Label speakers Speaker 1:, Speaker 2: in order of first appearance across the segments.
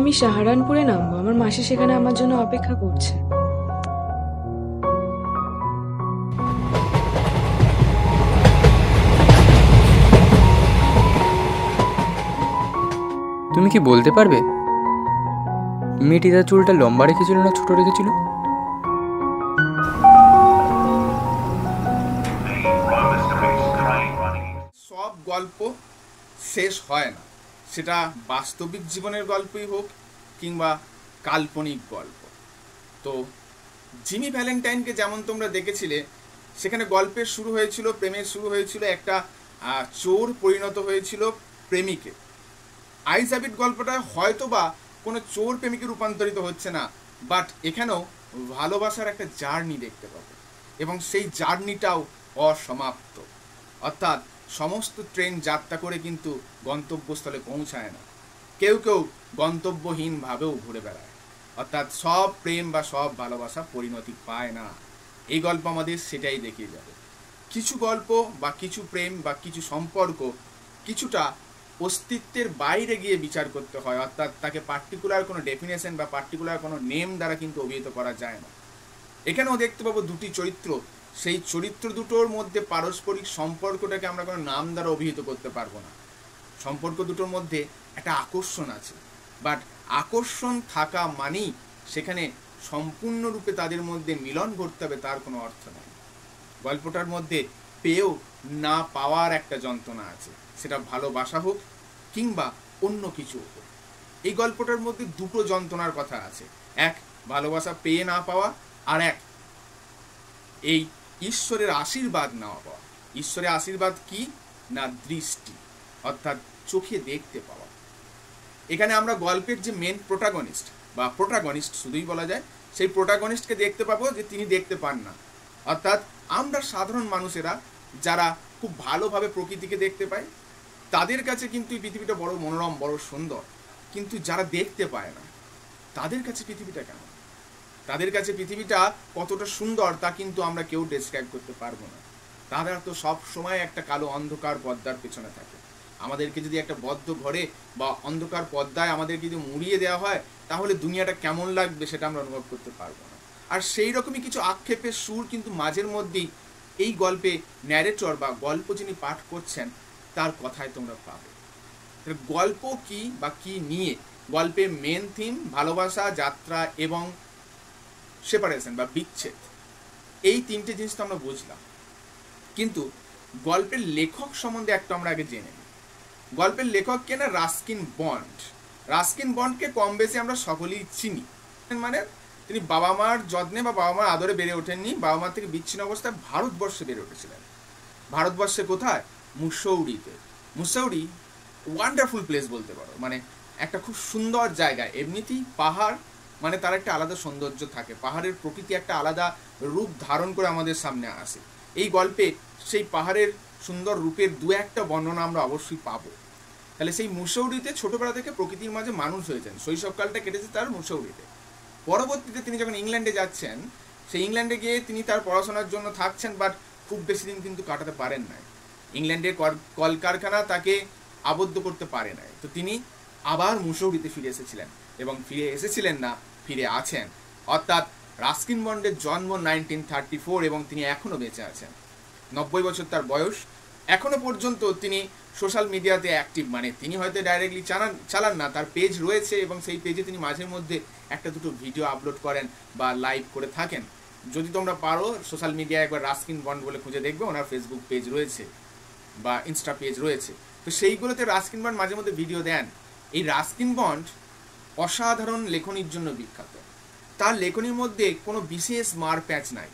Speaker 1: আমি সাহারানপুরে নামবো, আমার মাসি সেখানে আমার জন্য অপেক্ষা করছে।
Speaker 2: তুমি কি বলতে পারবে মেয়েটি তার চুলটা লম্বা রেখেছিল না ছোট রেখেছিল?
Speaker 3: সব গল্প শেষ হয় না, সেটা বাস্তবিক জীবনের গল্পই হোক কিংবা কাল্পনিক গল্প। তো জিমি ভ্যালেন্টাইনকে যেমন তোমরা দেখেছিলে, সেখানে গল্পের শুরু হয়েছিল, প্রেমের শুরু হয়েছিল, একটা চোর পরিণত হয়েছিল প্রেমিকে। আইস হ্যাবিট গল্পটা হয়তো বা কোনো চোর প্রেমিকে রূপান্তরিত হচ্ছে না, বাট এখানেও ভালোবাসার একটা জার্নি দেখতে পাবো, এবং সেই জার্নিটাও অসমাপ্ত। অর্থাৎ সমস্ত ট্রেন যাত্রা করে কিন্তু গন্তব্যস্থলে পৌঁছায় না, কেউ কেউ গন্তব্যহীনভাবেও ঘুরে বেড়ায়। অর্থাৎ সব প্রেম বা সব ভালোবাসা পরিণতি পায় না। এই গল্প আমাদের সেটাই দেখিয়ে যাবে। কিছু গল্প বা কিছু প্রেম বা কিছু সম্পর্ক কিছুটা অস্তিত্বের বাইরে গিয়ে বিচার করতে হয়, অর্থাৎ তাকে পার্টিকুলার কোনো ডেফিনেশন বা পার্টিকুলার কোনো নেম দ্বারা কিন্তু অভিহিত করা যায় না। এখানেও দেখতে পাবো দুটি চরিত্র, সেই চরিত্র দুটোর মধ্যে পারস্পরিক সম্পর্কটাকে আমরা কোনো নাম দ্বারা অভিহিত করতে পারবো না। সম্পর্ক দুটোর মধ্যে একটা আকর্ষণ আছে, বাট আকর্ষণ থাকা মানেই সেখানে সম্পূর্ণরূপে তাদের মধ্যে মিলন ঘটতে হবে তার কোনো অর্থ নেই। গল্পটার মধ্যে পেয়েও না পাওয়ার একটা যন্ত্রণা আছে, সেটা ভালোবাসা হোক কিংবা অন্য কিছু হোক। এই গল্পটার মধ্যে দুটো যন্ত্রণার কথা আছে, এক ভালোবাসা পেয়ে না পাওয়া, আর এক এই ঈশ্বরের আশীর্বাদ না পাওয়া। ঈশ্বরের আশীর্বাদ কি না? দৃষ্টি, অর্থাৎ চোখে দেখতে পাওয়া। এখানে আমরা গল্পের যে মেন প্রোটাগনিস্ট বা প্রোটাগনিস্ট শুধুই বলা যায়, সেই প্রোটাগনিস্টকে দেখতে পাবো যে তিনি দেখতে পান না। অর্থাৎ আমরা সাধারণ মানুষেরা যারা খুব ভালোভাবে প্রকৃতিকে দেখতে পাই, তাদের কাছে কিন্তু এই পৃথিবীটা বড় মনোরম, বড় সুন্দর। কিন্তু যারা দেখতে পায় না, তাদের কাছে পৃথিবীটা কেমন, তাদের কাছে পৃথিবীটা কতটা সুন্দর তা কিন্তু আমরা কেউ ডেসক্রাইব করতে পারবো না। তারা তো সব সময় একটা কালো অন্ধকার পর্দার পেছনে থাকে। আমাদেরকে যদি একটা বদ্ধ ঘরে বা অন্ধকার পর্দায় আমাদেরকে যদি মুড়িয়ে দেওয়া হয়, তাহলে দুনিয়াটা কেমন লাগবে সেটা আমরা অনুভব করতে পারবো না। আর সেই রকমই কিছু আক্ষেপের সুর কিন্তু মাঝের মধ্যেই এই গল্পে ন্যারেটর বা গল্প যিনি পাঠ করছেন তার কথায় তোমরা পাবে। গল্প কি বা কি নিয়ে? গল্পের মেন থিম ভালোবাসা, যাত্রা এবং সেপারেশন বা বিচ্ছেদ। এই তিনটে জিনিস তো আমরা বুঝলাম, কিন্তু গল্পের লেখক সম্বন্ধে একটু আমরা আগে জেনে নিই। গল্পের লেখক কে না? Ruskin bond. রাস্কিন বন্ডকে কম বেশি আমরা সকলেই চিনি। মানে তিনি বাবা মার যত্নে বা বাবা মার আদরে বেড়ে ওঠেননি, বাবা মার থেকে বিচ্ছিন্ন অবস্থায় ভারতবর্ষে বেড়ে উঠেছিলেন। ভারতবর্ষে কোথায়? মুসৌরিতে। মুসৌরি ওয়ান্ডারফুল প্লেস বলতে পারো, মানে একটা খুব সুন্দর জায়গা। এমনিতেই পাহাড় মানে তার একটা আলাদা সৌন্দর্য থাকে, পাহাড়ের প্রকৃতি একটা আলাদা রূপ ধারণ করে আমাদের সামনে আসে। এই গল্পে সেই পাহাড়ের সুন্দর রূপের দু একটা বর্ণনা আমরা অবশ্যই পাবো। তাহলে সেই মুসৌরিতে ছোটবেলা থেকে প্রকৃতির মাঝে মানুষ হয়েছেন, শৈশবকালটা কেটেছে তার মুসৌরিতে। পরবর্তীতে তিনি যখন ইংল্যান্ডে যাচ্ছেন, সেই ইংল্যান্ডে গিয়ে তিনি তার পড়াশোনার জন্য থাকছেন, বাট খুব বেশি দিন কিন্তু কাটাতে পারেন নাই। ইংল্যান্ডের কলকারখানা তাকে আবদ্ধ করতে পারে নাই, তো তিনি আবার মুসৌরিতে ফিরে এসেছিলেন, এবং ফিরে এসেছিলেন না, ফিরে আছেন। অর্থাৎ রাস্কিন বন্ডের জন্ম 1934 এবং তিনি এখনও বেঁচে আছেন। 90 বছর তার বয়স। এখনো পর্যন্ত তিনি সোশ্যাল মিডিয়াতে অ্যাক্টিভ, মানে তিনি হয়তো ডাইরেক্টলি চালান না, তার পেজ রয়েছে এবং সেই পেজে তিনি মাঝে মধ্যে একটা দুটো ভিডিও আপলোড করেন বা লাইভ করে থাকেন। যদি তোমরা পারো সোশ্যাল মিডিয়ায় একবার রাস্কিন বন্ড বলে খুঁজে দেখবে, ওনার ফেসবুক পেজ রয়েছে বা ইনস্টা পেজ রয়েছে, তো সেইগুলোতে রাস্কিন বন্ড মাঝে মধ্যে ভিডিও দেন। এই রাস্কিন বন্ড অসাধারণ লেখনীর জন্য বিখ্যাত। তার লেখনীর মধ্যে কোনো বিশেষ মার প্যাচ নাই,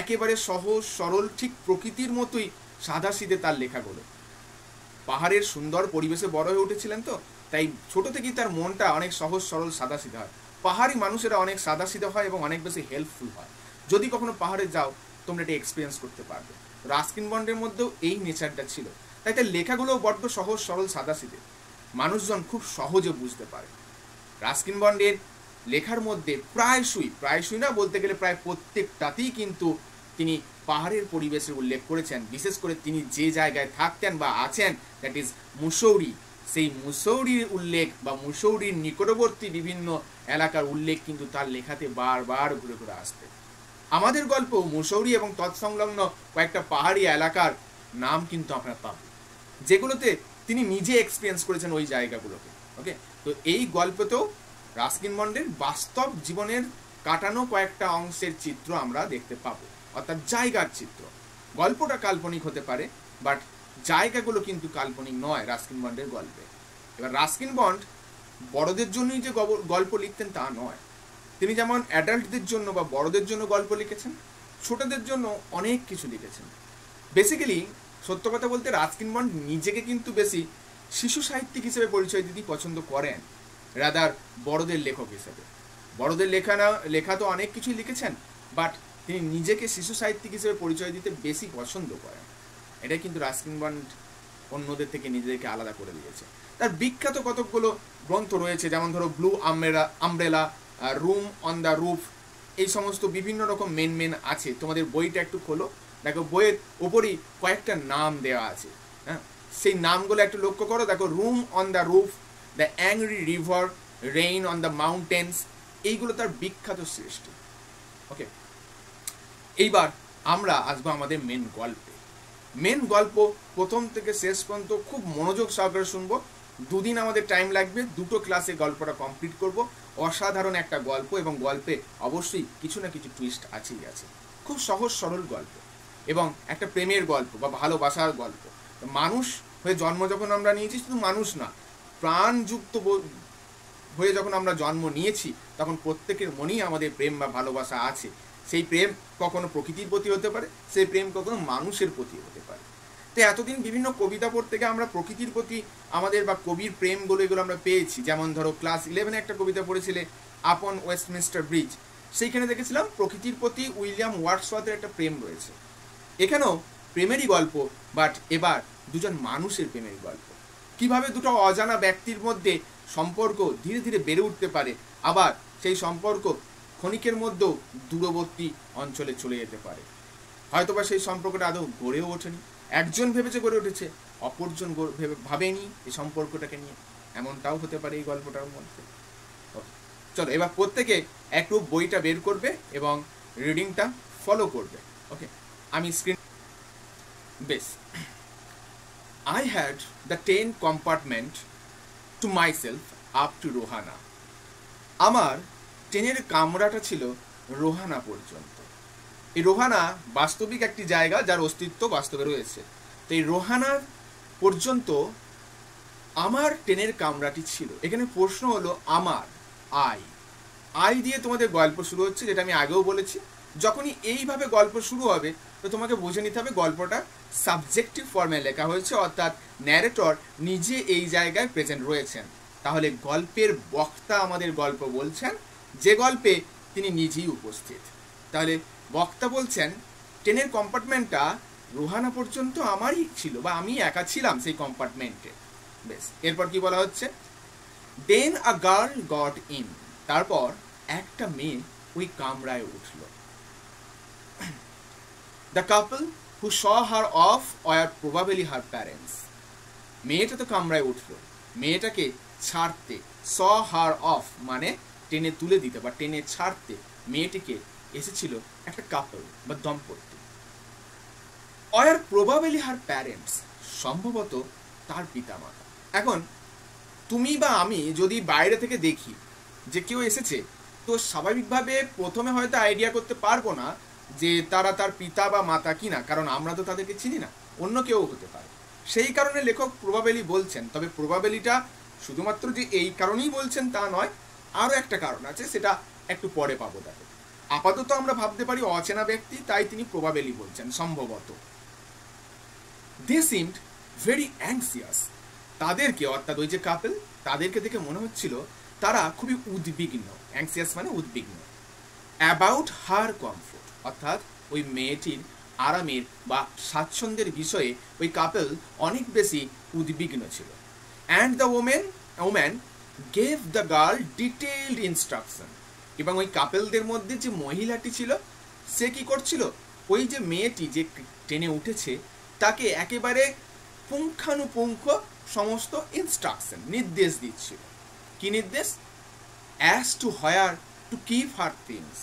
Speaker 3: একেবারে সহজ সরল, ঠিক প্রকৃতির মতোই সাদাসিধে তার লেখাগুলো। পাহাড়ের সুন্দর পরিবেশে বড় হয়ে উঠেছিলেন, তো তাই ছোট থেকেই তার মনটা অনেক সহজ সরল সাদাসিধে হয়। পাহাড়ি মানুষেরা অনেক সাদাসিধে হয় এবং অনেক বেশি হেল্পফুল হয়। যদি কখনো পাহাড়ে যাও তোমরা এটা এক্সপিরিয়েন্স করতে পারবে। রাস্কিন বন্ডের মধ্যেও এই নেচারটা ছিল, তাই তার লেখাগুলোও বড্ড সহজ সরল সাদাসিধে, মানুষজন খুব সহজে বুঝতে পারে। রাস্কিন বন্ডের লেখার মধ্যে প্রায়শই না বলতে গেলে প্রায় প্রত্যেকটাতেই কিন্তু তিনি পাহাড়ের পরিবেশের উল্লেখ করেছেন। বিশেষ করে তিনি যে জায়গায় থাকতেন বা আছেন, দ্যাট ইজ মুসৌরি, সেই মুসৌরির উল্লেখ বা মুসৌরির নিকটবর্তী বিভিন্ন এলাকার উল্লেখ কিন্তু তার লেখাতে বারবার ঘুরে ঘুরে আসবে। আমাদের গল্প মুসৌরি এবং তৎসংলগ্ন কয়েকটা পাহাড়ি এলাকার নাম কিন্তু আপনারা পাবেন, যেগুলোতে তিনি নিজে এক্সপিরিয়েন্স করেছেন ওই জায়গাগুলোকে। ওকে, তো এই গল্পতেও রাস্কিন বন্ডের বাস্তব জীবনের কাটানো কয়েকটা অংশের চিত্র আমরা দেখতে পাবো, অর্থাৎ জায়গার চিত্র। গল্পটা কাল্পনিক হতে পারে, বাট জায়গাগুলো কিন্তু কাল্পনিক নয় রাস্কিন বন্ডের গল্পে। এবার রাস্কিন বন্ড বড়দের জন্যই যে গল্প লিখতেন তা নয়, তিনি যেমন অ্যাডাল্টদের জন্য বা বড়দের জন্য গল্প লিখেছেন, ছোটদের জন্য অনেক কিছু লিখেছেন। বেসিক্যালি সত্য কথা বলতে রাস্কিন বন্ড নিজেকে কিন্তু বেশি শিশু সাহিত্যিক হিসেবে পরিচয় দিতে পছন্দ করেন, রাদার বড়দের লেখক হিসেবে। বড়দের লেখা তো অনেক কিছুই লিখেছেন, বাট তিনি নিজেকে শিশু সাহিত্যিক হিসেবে পরিচয় দিতে বেশি পছন্দ করেন। এটাই কিন্তু রাস্কিন বন্ড অন্যদের থেকে নিজেদেরকে আলাদা করে দিয়েছে। তার বিখ্যাত কতকগুলো গ্রন্থ রয়েছে, যেমন ধরো blue umbrella, room on the roof, এই সমস্ত বিভিন্ন রকম মেন আছে। তোমাদের বইটা একটু খোলো, দেখো বইয়ের উপরই কয়েকটা নাম দেওয়া আছে, হ্যাঁ, সেই নামগুলো একটু লক্ষ্য করো। দেখো, room on the roof, the angry river, rain on the mountains, এইগুলো তার বিখ্যাত সৃষ্টি। ওকে, এইবার আমরা আসবো আমাদের মেন গল্পে। মেন গল্প প্রথম থেকে শেষ পর্যন্ত খুব মনোযোগ সহকারে শুনবো। 2 দিন আমাদের টাইম লাগবে, 2টো ক্লাসে গল্পটা কমপ্লিট করব। অসাধারণ একটা গল্প, এবং গল্পে অবশ্যই কিছু না কিছু টুইস্ট আছেই আছে। খুব সহজ সরল গল্প, এবং একটা প্রেমের গল্প বা ভালোবাসার গল্প। মানুষ হয়ে জন্ম যখন আমরা নিয়েছি, শুধু মানুষ না, প্রাণযুক্ত হয়ে যখন আমরা জন্ম নিয়েছি, তখন প্রত্যেকের মনেই আমাদের প্রেম বা ভালোবাসা আছে। সেই প্রেম কখনো প্রকৃতির প্রতি হতে পারে, সেই প্রেম কখনো মানুষের প্রতি হতে পারে। তো এতদিন বিভিন্ন কবিতা পড়তে গিয়ে আমরা প্রকৃতির প্রতি আমাদের বা কবির প্রেমগুলো এগুলো আমরা পেয়েছি। যেমন ধরো ক্লাস 11-এ একটা কবিতা পড়েছিলে, আপন ওয়েস্টমিনস্টার ব্রিজ, সেইখানে দেখেছিলাম প্রকৃতির প্রতি উইলিয়াম ওয়ার্ডসওয়ার্থের একটা প্রেম রয়েছে। এখানেও প্রেমেরই গল্প, বাট এবার দুজন মানুষের প্রেমের গল্প। কিভাবে দুটো অজানা ব্যক্তির মধ্যে সম্পর্ক ধীরে ধীরে বেড়ে উঠতে পারে, আবার সেই সম্পর্ক ক্ষণিকের মধ্যেও দূরবর্তী অঞ্চলে চলে যেতে পারে। হয়তোবা সেই সম্পর্কটা আদৌ গড়েও ওঠেনি, একজন ভেবেছে গড়ে উঠেছে, অপরজন ভাবেনি এই সম্পর্কটাকে নিয়ে, এমনটাও হতে পারে এই গল্পটার মধ্যে। চলো এবার প্রত্যেকে একটু বইটা বের করবে এবং রিডিংটা ফলো করবে। ওকে, আমি স্ক্রিন বেশ। I had the 10 compartment to myself up to Rohana. আমার ট্রেনের কামরাটা ছিল রোহানা পর্যন্ত। এই রোহানা বাস্তবিক একটি জায়গা যার অস্তিত্ব বাস্তবে রয়েছে। তো এই রোহানার পর্যন্ত আমার ট্রেনের কামরাটি ছিল। এখানে প্রশ্ন হলো আমার, আই দিয়ে তোমাদের গল্প শুরু হচ্ছে, যেটা আমি আগেও বলেছি। যখনই এইভাবে গল্প শুরু হবে, তো তোমাকে বুঝে নিতে হবে গল্পটা সাবজেক্টিভ ফর্মে লেখা হয়েছে, অর্থাৎ ন্যারেটর নিজে এই জায়গায় প্রেজেন্ট রয়েছেন। তাহলে গল্পের বক্তা আমাদের গল্প বলছেন, যে গল্পে তিনি নিজেই উপস্থিত। তাহলে বক্তা বলছেন ট্রেনের কম্পার্টমেন্টটা রোহানা পর্যন্ত আমারই ছিল, বা আমি একা ছিলাম সেই কম্পার্টমেন্টে। বেশ, এরপর কি বলা হচ্ছে, then a girl got in, তারপর একটা মেয়ে ওই কামরায় উঠল। The couple who saw her off were probably her parents. মেয়েটা তো কামরায় উঠল, মেয়েটাকে ছাড়তে, স হার অফ মানে টেনে তুলে দিতে বা টেনে ছাড়তে মেয়েটিকে এসেছিল একটা কাপল বা দম্পতি। ওয়ার প্রবাবলি হার প্যারেন্টস, সম্ভবত তার পিতামাতা। এখন তুমি বা আমি যদি বাইরে থেকে দেখি যে কেউ এসেছে, তো স্বাভাবিকভাবে প্রথমে হয়তো আইডিয়া করতে পারবো না যে তারা তার পিতা বা মাতা কিনা, কারণ আমরা তো তাদেরকে চিনি না, অন্য কেউ হতে পারে। সেই কারণে লেখক প্রবাবেলি বলছেন। তবে প্রবাবেলিটা শুধুমাত্র যে এই কারণেই বলছেন তা নয়, আরও একটা কারণ আছে, সেটা একটু পরে পাবো। দেখো, আপাতত আমরা ভাবতে পারি অচেনা ব্যক্তি, তাই তিনি প্রবাবেলি বলছেন সম্ভবত। দে সিমড ভেরি অ্যাংসিয়াস, তাদেরকে অর্থাৎ ওই যে কাপল, তাদেরকে দেখে মনে হচ্ছিল তারা খুবই উদ্বিগ্ন। অ্যাংসিয়াস মানে উদ্বিগ্ন। অ্যাবাউট হার কমফোর্ট, অর্থাৎ ওই মেয়েটির আরামের বা স্বাচ্ছন্দ্যের বিষয়ে ওই কাপল অনেক বেশি উদ্বিগ্ন ছিল। And the woman gave the girl detailed instruction, এবং ওই কাপলদের মধ্যে যে মহিলাটি ছিল সে কি করছিল, ওই যে মেয়েটি যে ট্রেনে উঠেছে তাকে একেবারে পুঙ্খানুপুঙ্খ সমস্ত ইনস্ট্রাকশন, নির্দেশ দিচ্ছিল। কি নির্দেশ? As to where to keep her things,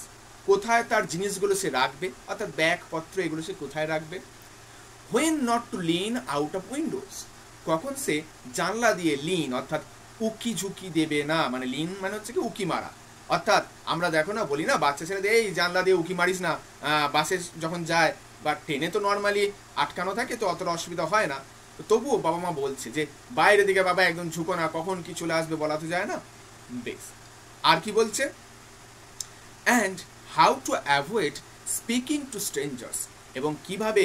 Speaker 3: কোথায় তার জিনিসগুলো সে রাখবে, অর্থাৎ ব্যাগপত্র এগুলো সে কোথায় রাখবে। When not to Lin out of Windows, কখন সে জানলা দিয়ে লিন অর্থাৎ উকি ঝুঁকি দেবে না, মানে লিন মানে হচ্ছে কি উকি মারা, অর্থাৎ আমরা দেখো না বলি না বাচ্চা ছেলেদের এই জানলা দিয়ে উকি মারিস না, বাসে যখন যায় বা ট্রেনে তো নর্মালি আটকানো থাকে তো অতটা অসুবিধা হয় না, তো তবুও বাবা মা বলছে যে বাইরের দিকে বাবা একদম ঝুঁকো না, কখন কি চলে আসবে বলা তো যায় না। বেশ, আর কি বলছে? And how to avoid speaking two strangers, এবং কিভাবে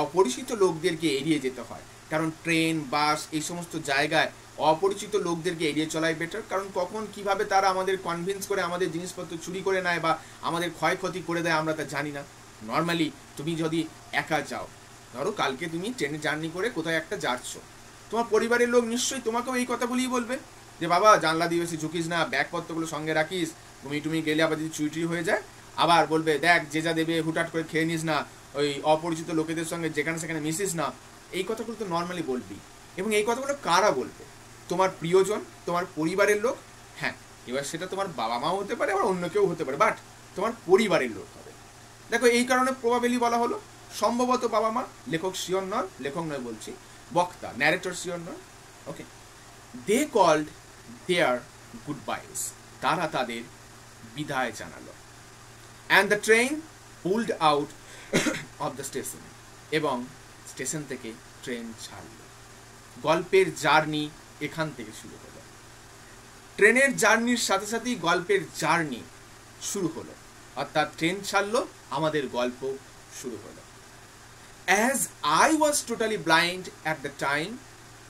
Speaker 3: অপরিচিত লোকদেরকে এড়িয়ে যেতে হয়, কারণ ট্রেন বাস এই সমস্ত জায়গায় অপরিচিত লোকদেরকে এড়িয়ে চলাই বেটার, কারণ কখন কিভাবে তারা আমাদের কনভিন্স করে আমাদের জিনিসপত্র চুরি করে নেয় বা আমাদের ক্ষয়ক্ষতি করে দেয় আমরা তা জানি না। নর্মালি তুমি যদি একা যাও, ধরো কালকে তুমি ট্রেনে জার্নি করে কোথায় একটা যাচ্ছ, তোমার পরিবারের লোক নিশ্চয়ই তোমাকেও এই কথাগুলিই বলবে যে বাবা জানলা দিয়ে বেশি ঝুঁকিস না, ব্যাগপত্রগুলো সঙ্গে রাখিস, তুমি গেলে আবার যদি চুরি হয়ে যায়, আবার বলবে দেখ যে যা দেবে হুটহাট করে খেয়ে নিস না, ওই অপরিচিত লোকেদের সঙ্গে যেখানে সেখানে মিশিস না, এই কথাগুলো তো নর্মালি বলবি। এবং এই কথাগুলো কারা বলবে? তোমার প্রিয়জন, তোমার পরিবারের লোক। হ্যাঁ, এবার সেটা তোমার বাবা মাও হতে পারে, আবার অন্য কেউ হতে পারে, বাট তোমার পরিবারের লোক হবে। দেখো এই কারণে প্রবাবেলি বলা হলো, সম্ভবত বাবা মা, লেখক শিওর নন, লেখক নয় বলছি, বক্তা ন্যারেটর শিওর নন। Okay, they called their goodbyes, তারা তাদের বিদায় জানালো। And the train pulled out of the station, এবং স্টেশন থেকে ট্রেন ছাড়ল। গল্পের জার্নি এখান থেকে শুরু হলো। ট্রেনের জার্নির সাথে সাথেই গল্পের জার্নি শুরু হলো, অর্থাৎ ট্রেন ছাড়লো, আমাদের গল্প শুরু হলো। As I was totally blind at the time,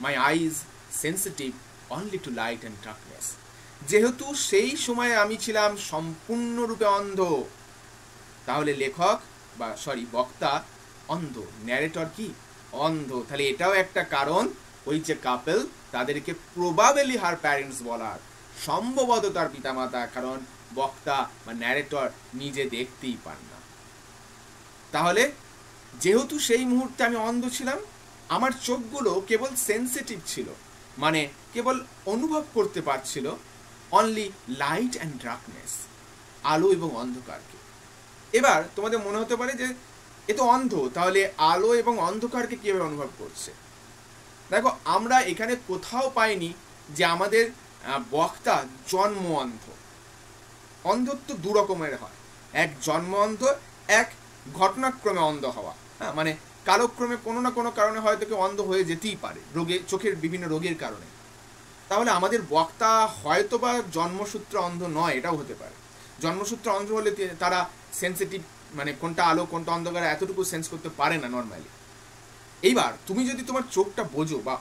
Speaker 3: my eyes sensitive only to light and darkness. যেহেতু সেই সময়ে আমি ছিলাম সম্পূর্ণরূপে অন্ধ, তাহলে লেখক বা বক্তা অন্ধ, ন্যারেটর কি অন্ধ, তাহলে এটাও একটা কারণ ওই যে কাপল তাদেরকে প্রবাবেলি হার প্যারেন্টস বলার, সম্ভবত তার পিতামাতা, কারণ বক্তা বা ন্যারেটর নিজে দেখতেই পান না। তাহলে যেহেতু সেই মুহূর্তে আমি অন্ধ ছিলাম, আমার চোখগুলো কেবল সেন্সিটিভ ছিল, মানে কেবল অনুভব করতে পারছিল অনলি লাইট অ্যান্ড ডার্কনেস, আলো এবং অন্ধকারকে। এবার তোমাদের মনে হতে পারে যে এ তো অন্ধ, তাহলে আলো এবং অন্ধকারকে কিভাবে অনুভব করছে? দেখো আমরা এখানে কোথাও পাইনি যে আমাদের বক্তা জন্ম অন্ধ। অন্ধত্ব দু রকমের হয়, এক জন্ম অন্ধ, এক ঘটনাক্রমে অন্ধ হওয়া। হ্যাঁ, মানে কালক্রমে কোনো না কোনো কারণে হয়তো কেউ অন্ধ হয়ে যেতেই পারে, চোখের বিভিন্ন রোগের কারণে। তাহলে আমাদের বক্তা হয়তো বা জন্মসূত্রে অন্ধ নয়, এটাও হতে পারে। জন্মসূত্রে অন্ধ হলে তারা সেন্সিটিভ, মানে কোনটা আলো কোনটা অন্ধকার এতটুকু সেন্স করতে পারে না নর্মালি। এইবার তুমি যদি তোমার চোখটা বোঝো বা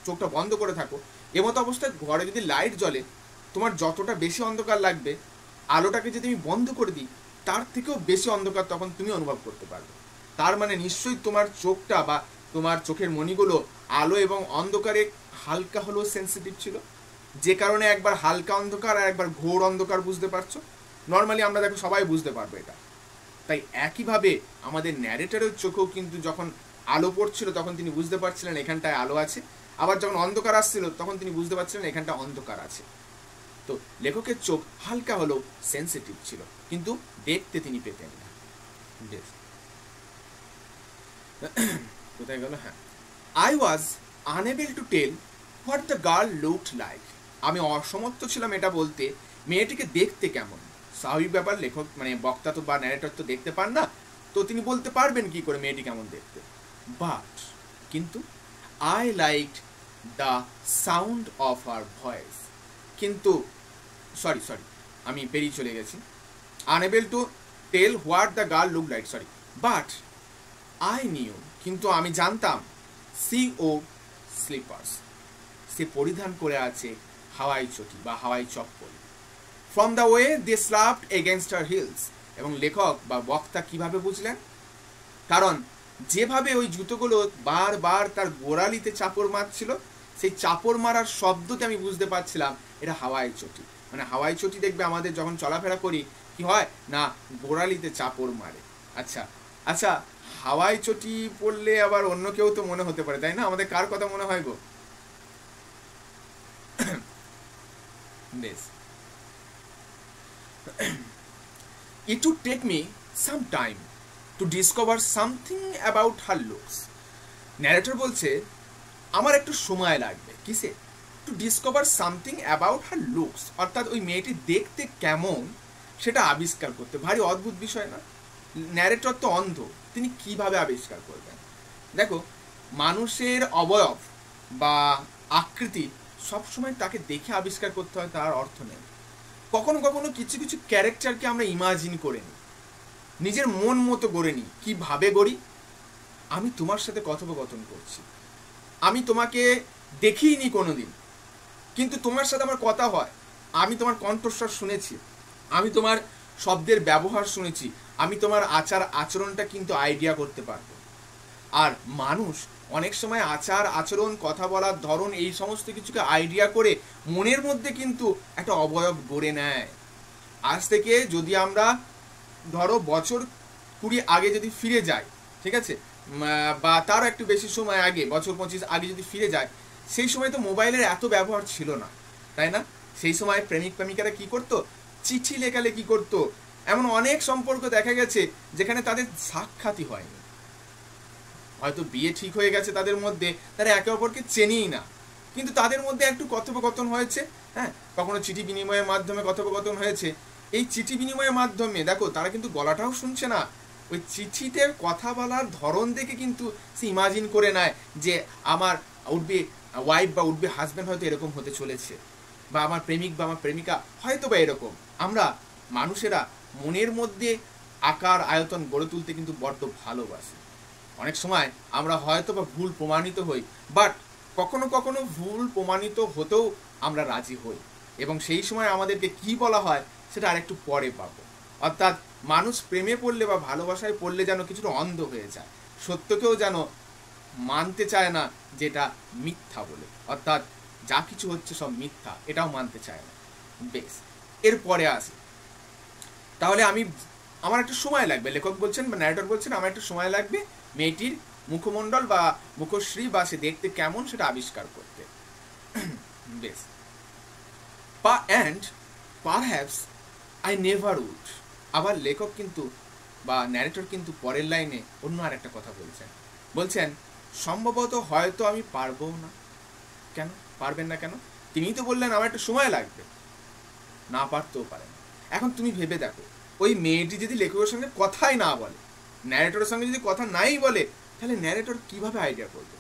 Speaker 3: চোখটা বন্ধ করে থাকো, এমতো অবস্থায় ঘরে যদি লাইট জ্বলে, তোমার যতটা বেশি অন্ধকার লাগবে, আলোটাকে যদি আমি বন্ধ করে দিই তার থেকেও বেশি অন্ধকার তখন তুমি অনুভব করতে পারবে। তার মানে নিশ্চয়ই তোমার চোখটা বা তোমার চোখের মণিগুলো আলো এবং অন্ধকারে হালকা হলেও সেন্সিটিভ ছিল, যে কারণে একবার হালকা অন্ধকার আর একবার ঘোর অন্ধকার বুঝতে পারছো। নর্মালি আমরা দেখো সবাই বুঝতে পারবো এটা। তাই একইভাবে আমাদের ন্যারেটরের চোখেও কিন্তু যখন আলো পড়ছিল তখন তিনি বুঝতে পারছিলেন এখানটায় আলো আছে, আবার যখন অন্ধকার আসছিল তখন তিনি বুঝতে পারছিলেন এখানটা অন্ধকার আছে। তো লেখকের চোখ হালকা হলেও সেন্সিটিভ ছিল, কিন্তু দেখতে তিনি পেতেন না। কোথায় গেল? হ্যাঁ, I was unable to tell what the girl looked like, আমি অসমর্থ ছিলাম এটা বলতে মেয়েটিকে দেখতে কেমন। স্বাভাবিক ব্যাপার, লেখক মানে বক্তা তো বা ন্যারেটর তো দেখতে পান না, তো তিনি বলতে পারবেন কি করে মেয়েটি কেমন দেখতে। বাট কিন্তু I liked the sound of her voice, কিন্তু সরি আমি পেরিয়ে চলে গেছি। Unable to tell what the girl look like, but I knew, কিন্তু আমি জানতাম, সি ও স্লিপার্স, সে পরিধান করে আছে হাওয়াই চটি বা হাওয়াই চপ্পল। From the way they slapped against her heels, এবং লেখক বা বক্তা কিভাবে বুঝলেন? কারণ যেভাবে ওই জুতোগুলো বারবার তার গোড়ালিতে চাপড় মারছিল, সেই চাপড় মারার শব্দতে আমি বুঝতে পারছিলাম এটা হাওয়াই চটি। মানে হাওয়াই চটি দেখবে আমাদের যখন চলাফেরা করি কি হয় না, গোড়ালিতে চাপড় মারে। আচ্ছা, হাওয়াই চটি পড়লে আবার অন্য কেউ তো মনে হতে পারে, তাই না? আমাদের কার কথা মনে হয় গো? বেশ, it would take me some time to discover something about her looks. Narrator বলছে আমার একটু সময় লাগবে কিসে, to discover something about her looks, অর্থাৎ ওই মেয়েটি দেখতে কেমন সেটা আবিষ্কার করতে। ভারী অদ্ভুত বিষয় না? ন্যারেটর তো অন্ধ, তিনি কিভাবে আবিষ্কার করবেন? দেখো, মানুষের অবয়ব বা আকৃতি সবসময় তাকে দেখে আবিষ্কার করতে হয় তার অর্থ নেই। কখনো কখনো কিছু কিছু ক্যারেক্টারকে আমরা ইমাজিন করে নিই, নিজের মন মতো গড়ে নিই। কীভাবে গড়ি? আমি তোমার সাথে কথোপকথন করছি, আমি তোমাকে দেখিনি কোনোদিন, কিন্তু তোমার সাথে আমার কথা হয়, আমি তোমার কণ্ঠস্বর শুনেছি, আমি তোমার শব্দের ব্যবহার শুনেছি, আমি তোমার আচার আচরণটা কিন্তু আইডিয়া করতে পারবো। আর মানুষ অনেক সময় আচার আচরণ, কথা বলার ধরন, এই সমস্ত কিছুকে আইডিয়া করে মনের মধ্যে কিন্তু একটা অবয়ব গড়ে নেয়। আজ থেকে যদি আমরা ধরো বছর 20 আগে যদি ফিরে যাই, ঠিক আছে, বা তারও একটু বেশি সময় আগে, বছর 25 আগে যদি ফিরে যায়, সেই সময় তো মোবাইলের এত ব্যবহার ছিল না, তাই না? সেই সময় প্রেমিক প্রেমিকারা কি করতো? চিঠি লেখালেখি করতো। এমন অনেক সম্পর্ক দেখা গেছে যেখানে তাদের সাক্ষাৎই হয়নি, হয়তো বিয়ে ঠিক হয়ে গেছে তাদের মধ্যে, তারা একে অপরকে চেনেই না, কিন্তু তাদের মধ্যে একটু কথোপকথন হয়েছে। হ্যাঁ, কখনো চিঠি বিনিময়ের মাধ্যমে কথোপকথন হয়েছে। এই চিঠি বিনিময়ের মাধ্যমে দেখো তারা কিন্তু গলাটাও শুনছে না, ওই চিঠিতে কথা বলার ধরন দেখে কিন্তু সে ইমাজিন করে নেয় যে আমার উঠবে ওয়াইফ বা উঠবে হাজব্যান্ড হয়তো এরকম হতে চলেছে, বা আমার প্রেমিক বা আমার প্রেমিকা হয়তো বা এরকম। আমরা মানুষেরা মনের মধ্যে আকার আয়তন গড়ে তুলতে কিন্তু বড্ড ভালোবাসি। অনেক সময় আমরা হয়তো বা ভুল প্রমাণিত হই, বাট কখনো কখনো ভুল প্রমাণিত হতেও আমরা রাজি হই, এবং সেই সময় আমাদেরকে কি বলা হয় সেটা আরেকটু পরে পাবো। অর্থাৎ মানুষ প্রেমে পড়লে বা ভালোবাসায় পড়লে যেন কিছুটা অন্ধ হয়ে যায়, সত্যকেও যেন মানতে চায় না যেটা মিথ্যা বলে, অর্থাৎ যা কিছু হচ্ছে সব মিথ্যা এটাও মানতে চায় না। বেশ, এরপরে আসি। তাহলে আমার একটা সময় লাগবে, লেখক বলছেন বা ন্যারেটর বলছেন আমার একটা সময় লাগবে মেয়েটির মুখমণ্ডল বা মুখশ্রী বা সে দেখতে কেমন সেটা আবিষ্কার করতে। বেশ, and perhaps I never would. আবার লেখক কিন্তু বা ন্যারেটর কিন্তু পরের লাইনে অন্য আর একটা কথা বলছেন সম্ভবত হয়তো আমি পারবো না। কেন পারবেন না? কেন? তিনিই তো বললেন আমার একটা সময় লাগবে, না পারতেও পারেন। এখন তুমি ভেবে দেখো, ওই মেয়েটি যদি লেখকের সঙ্গে কথাই না বলে, ন্যারেটরের সঙ্গে যদি কথা নাই বলে, তাহলে ন্যারেটর কিভাবে আইডিয়া করবে?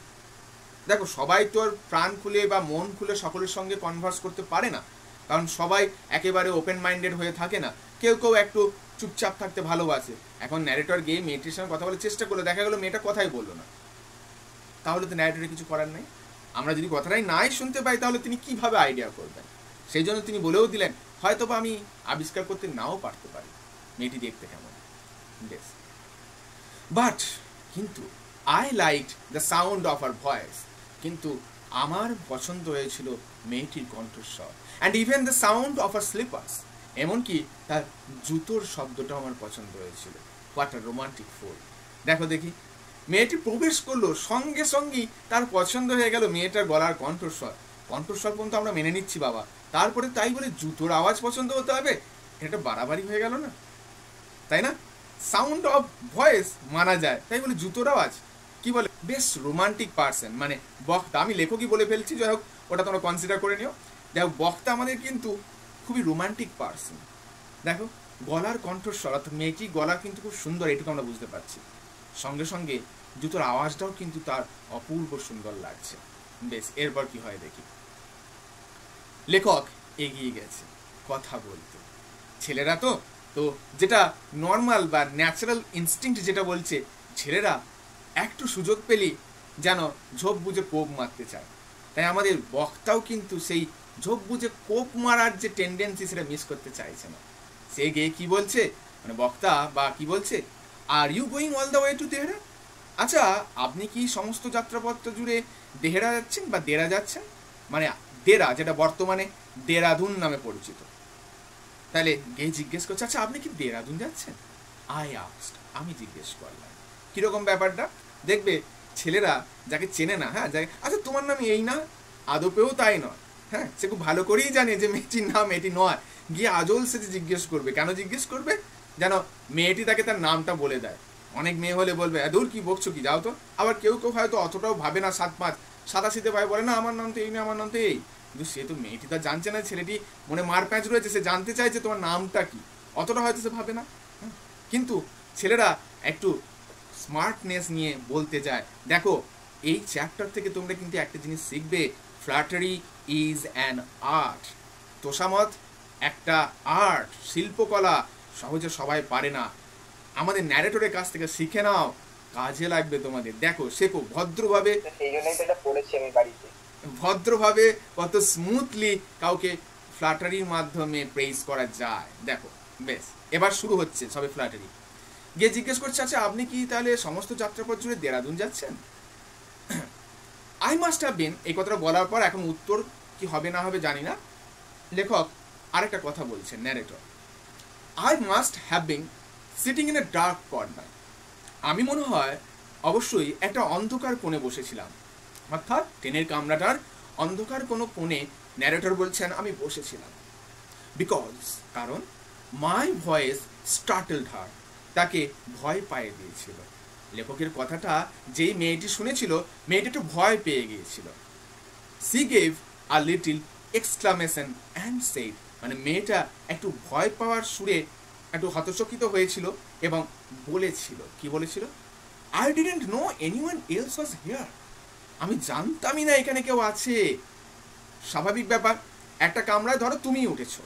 Speaker 3: দেখো, সবাই তো আর প্রাণ খুলে বা মন খুলে সকলের সঙ্গে কনভার্স করতে পারে না, কারণ সবাই একেবারে ওপেন মাইন্ডেড হয়ে থাকে না, কেউ কেউ একটু চুপচাপ থাকতে ভালোবাসে। এখন ন্যারেটর গিয়ে মেয়েটির সঙ্গে কথা বলার চেষ্টা করলো, দেখা গেলো মেয়েটা কথাই বললো না, তাহলে তো ন্যারেটরের কিছু করার নেই। আমরা যদি কথাটাই নাই শুনতে পাই, তাহলে তিনি কিভাবে আইডিয়া করবেন? সেই জন্য তিনি বলেও দিলেন হয়তো বা আমি আবিষ্কার করতে নাও পারতে পারি মেয়েটি দেখতে কেমন। বেশ, বাট কিন্তু I like the sound of her voice, কিন্তু আমার পছন্দ হয়েছিল মেয়েটির কণ্ঠস্বর, and even the sound of her slippers, এমনকি তার জুতোর শব্দটাও আমার পছন্দ হয়েছিল। What a romantic fool. দেখো দেখি, মেয়েটি প্রবেশ করলো, সঙ্গে সঙ্গেই তার পছন্দ হয়ে গেল মেয়েটার গলার কণ্ঠস্বর। কণ্ঠস্বর পর্যন্ত আমরা মেনে নিচ্ছি বাবা, তারপরে তাই বলে জুতোর আওয়াজ পছন্দ হতে হবে? এটা বাড়াবাড়ি হয়ে গেল না, তাই না? সাউন্ড অফ ভয়েস মানা যায়, তাই বলে জুতোর আওয়াজ কি বলে? বেশ রোমান্টিক পার্সন, মানে বক্তা। আমি লেখকই বলে ফেলছি, যাই হোক ওটা তোমরা কনসিডার করে নিও। দেখো, বক্তা আমাদের কিন্তু খুবই রোমান্টিক পার্সন। দেখো, গলার কণ্ঠস্বর, অর্থাৎ মেয়েটির গলা কিন্তু খুব সুন্দর, এটুকু আমরা বুঝতে পারছি। সঙ্গে সঙ্গে জুতোর আওয়াজটাও কিন্তু তার অপূর্ব সুন্দর লাগছে। বেশ, এরপর কি হয় দেখি। লেখক এগিয়ে গেছে কথা বলতে। ছেলেরা তো যেটা নর্মাল বা ন্যাচারাল ইনস্টিংক্ট যেটা বলছে, ছেলেরা একটু সুযোগ পেলেই যেন ঝোপ বুঝে কোপ মারতে চায়। তাই আমাদের বক্তাও কিন্তু সেই ঝোপ বুঝে কোপ মারার যে টেন্ডেন্সি সেটা মিস করতে চাইছে না। সে গিয়ে কি বলছে, মানে বক্তা বা কি বলছে, are you going all the way to Dehra? আচ্ছা, আপনি কি সমস্ত যাত্রাপথ জুড়ে দেহরা যাচ্ছেন বা দেরা যাচ্ছেন? মানে দেরা, যেটা বর্তমানে দেরাদুন নামে পরিচিত। তাহলে গিয়ে জিজ্ঞেস করছে, আচ্ছা আপনি কি দেরাদুন যাচ্ছেন? আই আস্কড, আমি জিজ্ঞেস করলাম। কিরকম ব্যাপারটা? দেখবে ছেলেরা যাকে চেনে না, হ্যাঁ, যাকে আচ্ছা তোমার নাম এই না, আদপেও তাই নয়, হ্যাঁ, সে খুব ভালো করেই জানে যে মেয়েটির নাম এটি নয়, গিয়ে আজল সেজে জিজ্ঞেস করবে। কেন জিজ্ঞেস করবে? যেন মেয়েটি তাকে তার নামটা বলে দেয়। অনেক মেয়ে হলে বলবে দূর কি বকছো কি, যাও তো। আবার কেউ কেউ হয়তো অতটাও ভাবে না, 7-5 সাদাসিধে ভাই বলে না আমার নাম তো এই না, আমার নাম তো এই। কিন্তু সে তো মেয়েটি তা জানছে না, ছেলেটি মনে মার প্যাঁচ রয়েছে, সে জানতে চাইছে তোমার নামটা কি, অতটা হয়তো সে ভাবে না। কিন্তু ছেলেরা একটু স্মার্টনেস নিয়ে বলতে যায়, দেখো এই চ্যাপ্টার থেকে তোমরা কিন্তু একটা জিনিস শিখবে, ফ্ল্যাটারি ইজ অ্যান আর্ট। তোষামত একটা আর্ট, শিল্পকলা, সহজে সবাই পারে না। আমাদের ন্যারেটরের কাছ থেকে শিখে নাও, কাজে লাগবে তোমাদের। দেখো শেখো ভদ্রভাবে,
Speaker 4: সেই জন্যই তো এটা পড়েছি আমি বাড়িতে।
Speaker 3: ভদ্রভাবে কত স্মুথলি কাউকে ফ্ল্যাটারির মাধ্যমে প্রেইজ করা যায়। দেখো বেশ, এবার শুরু হচ্ছে সবে ফ্ল্যাটারি। গিয়ে জিজ্ঞেস করছে, আচ্ছা আপনি কি তাহলে সমস্ত যাত্রাপথ জুড়ে দেরাদুন যাচ্ছেন? আই মাস্ট হ্যাভ বিন, এই কথাটা বলার পর এখন উত্তর কি হবে না হবে জানি না, লেখক আরেকটা কথা বলছেন, narrator, I must have been sitting in a dark corner. আমি মনে হয় অবশ্যই একটা অন্ধকার কোণে বসেছিলাম। অর্থাৎ ট্রেনের কামরাটার অন্ধকার কোনো কোণে ন্যারেটর বলছেন আমি বসেছিলাম। বিকজ, কারণ মাই ভয়েস স্টার্টলড হার, তাকে ভয় পাইয়ে দিয়েছিল। লেখকের কথাটা যেই মেয়েটি শুনেছিল, মেয়েটি একটু ভয় পেয়ে গিয়েছিল। C gave a little exclamation and said, মানে মেয়েটা একটু ভয় পাওয়ার সুরে একটু হতচকিত হয়েছিল এবং বলেছিল, কি বলেছিল? I didn't know anyone else was here, আমি জানতামই না এখানে কেউ আছে। স্বাভাবিক ব্যাপার, একটা কামরায় ধরো তুমি উঠেছো,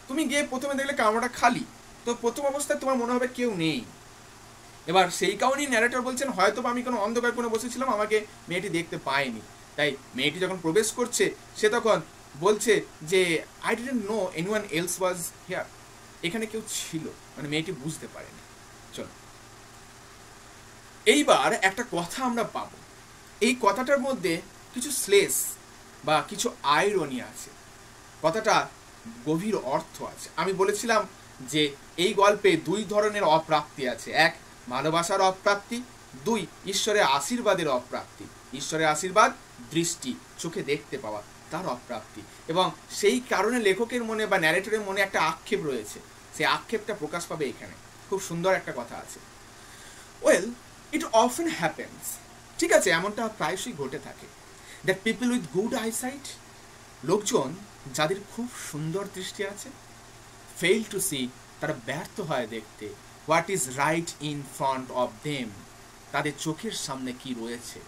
Speaker 3: তুমি গিয়ে প্রথমে দেখলে কামরাটা খালি, তো প্রথম অবস্থায় তোমার মনে হবে কেউ নেই। এবার সেই কারণেই ন্যারেটর বলছেন হয়তো আমি কোনো অন্ধকার কোণে বসেছিলাম, আমাকে মেয়েটি দেখতে পায়নি। তাই মেয়েটি যখন প্রবেশ করছে সে তখন বলছে যে I didn't know anyone else was here, এখানে কেউ ছিল, মানে মেয়েটি বুঝতে পারেনি। চলো এইবার একটা কথা আমরা পাবো, এই কথাটার মধ্যে কিছু শ্লেষ বা কিছু আইরনি আছে, কথাটা গভীর অর্থ আছে। আমি বলেছিলাম যে এই গল্পে দুই ধরনের অপ্রাপ্তি আছে, এক ভালোবাসার অপ্রাপ্তি, দুই ঈশ্বরের আশীর্বাদের অপ্রাপ্তি। ঈশ্বরের আশীর্বাদ দৃষ্টি, চোখে দেখতে পাওয়া, তার অপ্রাপ্তি। এবং সেই কারণে লেখকের মনে বা ন্যারেটরের মনে একটা আক্ষেপ রয়েছে, সেই আক্ষেপটা প্রকাশ পাবে এখানে। খুব সুন্দর একটা কথা আছে, ওয়েল ইট অফেন হ্যাপেন্স, ঠিক আছে এমনটা প্রায়শই ঘটে থাকে, that people with good eyesight, লোকজন যাদের খুব সুন্দর দৃষ্টি আছে, ফেইল টু সি, তারা ব্যর্থ হয় দেখতে, what is right in front of them, তাদের চোখের সামনে কি রয়েছে।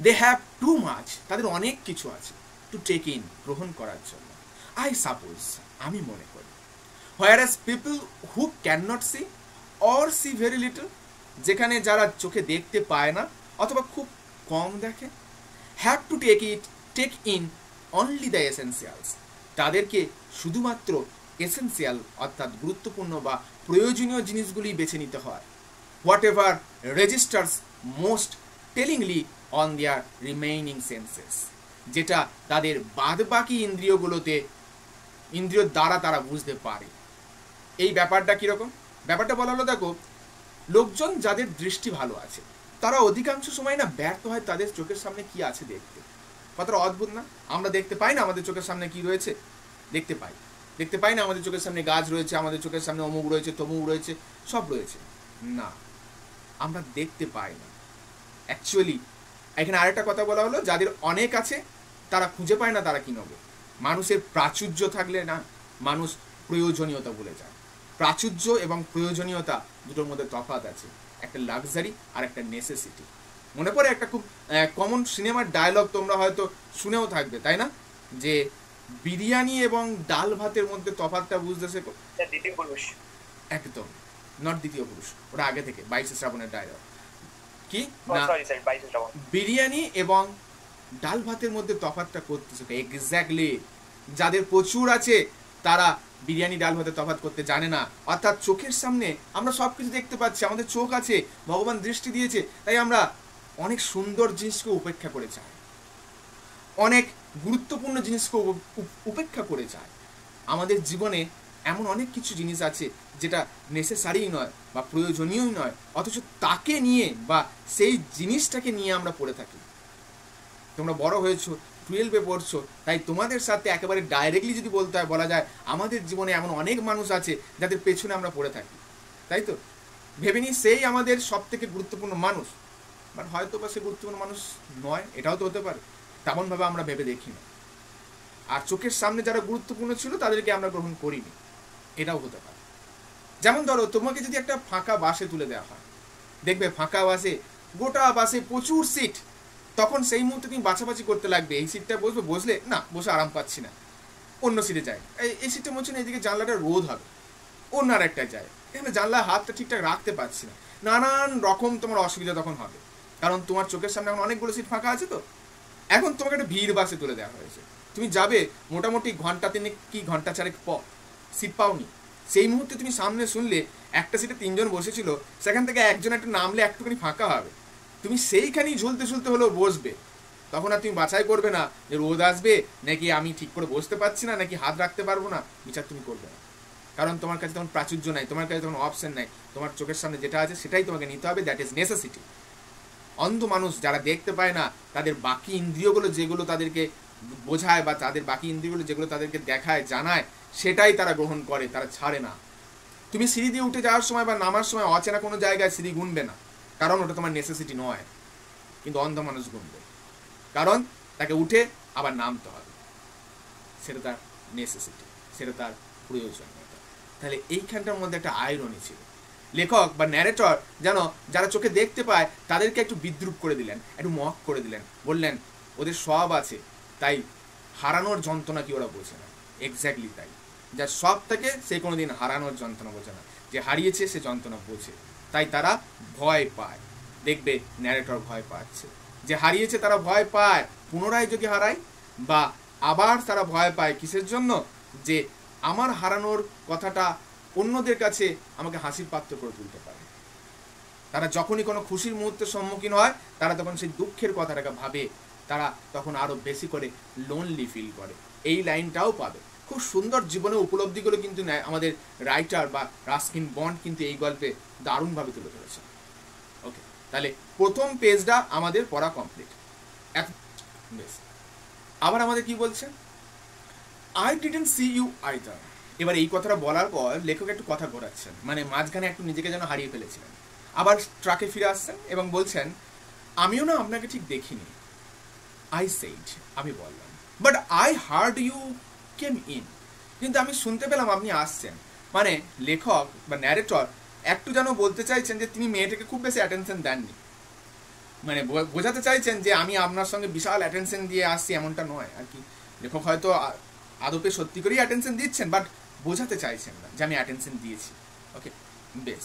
Speaker 3: দে হ্যাভ টু মাচ, তাদের অনেক কিছু আছে, টু টেক ইন, গ্রহণ করার জন্য। আই সাপোজ, আমি মনে করি, whereas people who can not see or see very little, যেখানে যারা চোখে দেখতে পায় না অথবা খুব কম দেখে, have to take in only the essentials, তাদেরকে শুধুমাত্র এসেন্সিয়াল অর্থাৎ গুরুত্বপূর্ণ বা প্রয়োজনীয় জিনিসগুলি বেছে নিতে হয়। Whatever registers most tellingly on their remaining senses, যেটা তাদের বাদবাকি ইন্দ্রিয় দ্বারা তারা বুঝতে পারে। এই ব্যাপারটা কীরকম? ব্যাপারটা বলা হলো, দেখো লোকজন যাদের দৃষ্টি ভালো আছে তারা অধিকাংশ সময় না ব্যর্থ হয় তাদের চোখের সামনে কি আছে দেখতে। কতটা অদ্ভুত না? আমরা দেখতে পাই না আমাদের চোখের সামনে কি রয়েছে, দেখতে পাই না আমাদের চোখের সামনে গাছ রয়েছে, আমাদের চোখের সামনে অমুক রয়েছে, তমুক রয়েছে, সব রয়েছে না, আমরা দেখতে পাই না। অ্যাকচুয়ালি এখানে আরেকটা কথা বলা হলো, যাদের অনেক আছে তারা খুঁজে পায় না তারা কি নেবে। মানুষের প্রাচুর্য থাকলে না মানুষ প্রয়োজনীয়তা ভুলে যায়। প্রাচুর্য এবং প্রয়োজনীয়তা দুটোর মধ্যে তফাৎ আছে, একটা লাক্সারি আর একটা নেসেসিটি। মনে পড়ে একটা খুব কমন সিনেমার ডায়লগ, তোমরা হয়তো শুনেও থাকবে তাই না, যে বিরিয়ানি এবং ডাল ভাতের মধ্যে তফাৎটা বুঝতে শেখো।
Speaker 4: দ্বিতীয় পুরুষ,
Speaker 3: একদম নট দ্বিতীয় পুরুষ, ওটা আগে থেকে 22 শ্রাবণের ডায়লগ। কি না, বিরিয়ানি এবং ডাল ভাতের মধ্যে তফাৎটা করতে শেখো। এক্স্যাক্টলি, যাদের প্রচুর আছে তারা বিরিয়ানি ডাল ভাতে তফাৎ করতে জানে না। অর্থাৎ চোখের সামনে আমরা সব কিছু দেখতে পাচ্ছি, আমাদের চোখ আছে, ভগবান দৃষ্টি দিয়েছে, তাই আমরা অনেক সুন্দর জিনিসকে উপেক্ষা করে চাই, অনেক গুরুত্বপূর্ণ জিনিসকে উপেক্ষা করে চাই। আমাদের জীবনে এমন অনেক কিছু জিনিস আছে যেটা নেসেসারিই নয় বা প্রয়োজনীয়ই নয়, অথচ তাকে নিয়ে বা সেই জিনিসটাকে নিয়ে আমরা পড়ে থাকি। তোমরা বড় হয়েছো, টুয়েলভে পড়ছো, তাই তোমাদের সাথে একেবারে ডাইরেক্টলি যদি বলতে হয়, বলা যায় আমাদের জীবনে এমন অনেক মানুষ আছে যাদের পেছনে আমরা পড়ে থাকি, তাই তো? ভেবে নিই সেই আমাদের সব থেকে গুরুত্বপূর্ণ মানুষ, বাট হয়তো বা সে গুরুত্বপূর্ণ মানুষ নয়, এটাও তো হতে পারে, তেমনভাবে আমরা ভেবে দেখি না। আর চোখের সামনে যারা গুরুত্বপূর্ণ ছিল তাদেরকে আমরা গ্রহণ করিনি, এটাও হতে পারে। যেমন ধরো তোমাকে যদি একটা ফাঁকা বাসে তুলে দেওয়া হয়, দেখবে ফাঁকা বাসে, গোটা বাসে প্রচুর সিট, তখন সেই মুহূর্তে তুমি বাছাবাছি করতে লাগবে, এই সিটটা বসবে, বসলে না বসে আরাম পাচ্ছি না, অন্য সিটে যায়, এই সিটটা মনে হচ্ছে না এইদিকে জানলাটা রোদ হবে, অন্য আর একটা যায়, এখানে জানলার হাতটা ঠিকঠাক রাখতে পারছি না, নানান রকম তোমার অসুবিধা তখন হবে, কারণ তোমার চোখের সামনে এখন অনেকগুলো সিট ফাঁকা আছে। তো এখন তোমাকে একটা ভিড় বাসে তুলে দেওয়া হয়েছে, তুমি যাবে মোটামুটি ঘন্টা 3 কি ঘন্টা 4 পর, সিট পাওনি। সেই মুহূর্তে তুমি সামনে শুনলে একটা সিটে 3 জন বসেছিল, সেখান থেকে একজন একটা নামলে একটুখানি ফাঁকা হবে, তুমি সেইখানেই ঝুলতে ঝুলতে হলেও বসবে। তখন আর তুমি বাছাই করবে না যে রোদ আসবে নাকি আমি ঠিক করে বসতে পারছি না নাকি হাত রাখতে পারবো না, বিচার তুমি করবে না, কারণ তোমার কাছে তখন প্রাচুর্য নাই, তোমার কাছে তখন অপশন নাই, তোমার চোখের সামনে যেটা আছে সেটাই তোমাকে নিতে হবে, দ্যাট ইজ নেসেসিটি। অন্ধ মানুষ যারা দেখতে পায় না, তাদের বাকি ইন্দ্রিয়গুলো যেগুলো তাদেরকে বোঝায় বা তাদের বাকি ইন্দ্রিয়গুলো যেগুলো তাদেরকে দেখায় জানায়, সেটাই তারা গ্রহণ করে, তারা ছাড়ে না। তুমি সিঁড়ি দিয়ে উঠে যাওয়ার সময় বা নামার সময় অচেনা কোনো জায়গায় সিঁড়ি গুনবে না, কারণ ওটা তোমার নেসেসিটি নয়, কিন্তু অন্ধ মানুষ গুনবে, কারণ তাকে উঠে আবার নামতে হবে, সেটা তার নেসেসিটি, সেটা তার প্রয়োজনীয়তা। তাহলে এইখানটার মধ্যে একটা আইরনি ছিল। লেখক বা ন্যারেটর যেন যারা চোখে দেখতে পায় তাদেরকে একটু বিদ্রুপ করে দিলেন, একটু মক করে দিলেন, বললেন ওদের সব আছে, তাই হারানোর যন্ত্রণা কি ওরা বোঝে না। এক্স্যাক্টলি তাই, যার সব থেকে সে কোনোদিন হারানোর যন্ত্রণা বোঝে না, যে হারিয়েছে সে যন্ত্রণা বোঝে, তাই তারা ভয় পায়। দেখবে ন্যারেটর ভয় পাচ্ছে, যে হারিয়েছে তারা ভয় পায় পুনরায় যদি হারায়, বা আবার তারা ভয় পায় কিসের জন্য, যে আমার হারানোর কথাটা অন্যদের কাছে আমাকে হাসির পাত্র করে তুলতে পারে। তারা যখনই কোনো খুশির মুহূর্তের সম্মুখীন হয়, তারা তখন সেই দুঃখের কথাটাকে ভাবে, তারা তখন আরো বেশি করে লোনলি ফিল করে। এই লাইনটাও পাবে, খুব সুন্দর জীবনের উপলব্ধিগুলো কিন্তু আমাদের রাইটার বা রাস্কিন বন্ড কিন্তু এই গল্পে দারুণভাবে তুলে ধরেছে। ওকে, তাহলে প্রথম পেজটা আমাদের পড়া কমপ্লিট। বেশ, আবার আমাদের কি বলছে, I didn't see you either. এবার এই কথাটা বলার পর লেখক একটু কথা ঘোরাচ্ছেন, মানে মাঝখানে একটু নিজেকে যেন হারিয়ে ফেলেছিলেন, আবার ট্রাকে ফিরে আসছেন এবং বলছেন আমিও না আপনাকে ঠিক দেখিনি। আই সেইড, আমি বললাম, but I heard you came in, কিন্তু আমি শুনতে পেলাম আপনি আসছেন। মানে লেখক বা ন্যারেটর একটু যেন বলতে চাইছেন যে তিনি মেয়েটাকে খুব বেশি অ্যাটেনশন দেননি, মানে বোঝাতে চাইছেন যে আমি আপনার সঙ্গে বিশাল অ্যাটেনশন দিয়ে আসছি, এমনটা নয় আর কি। লেখক হয়তো আদপে সত্যি করেই অ্যাটেনশন দিচ্ছেন, বাট বোঝাতে চাইছেন না যে আমি অ্যাটেনশন দিয়েছি। ওকে, বেশ।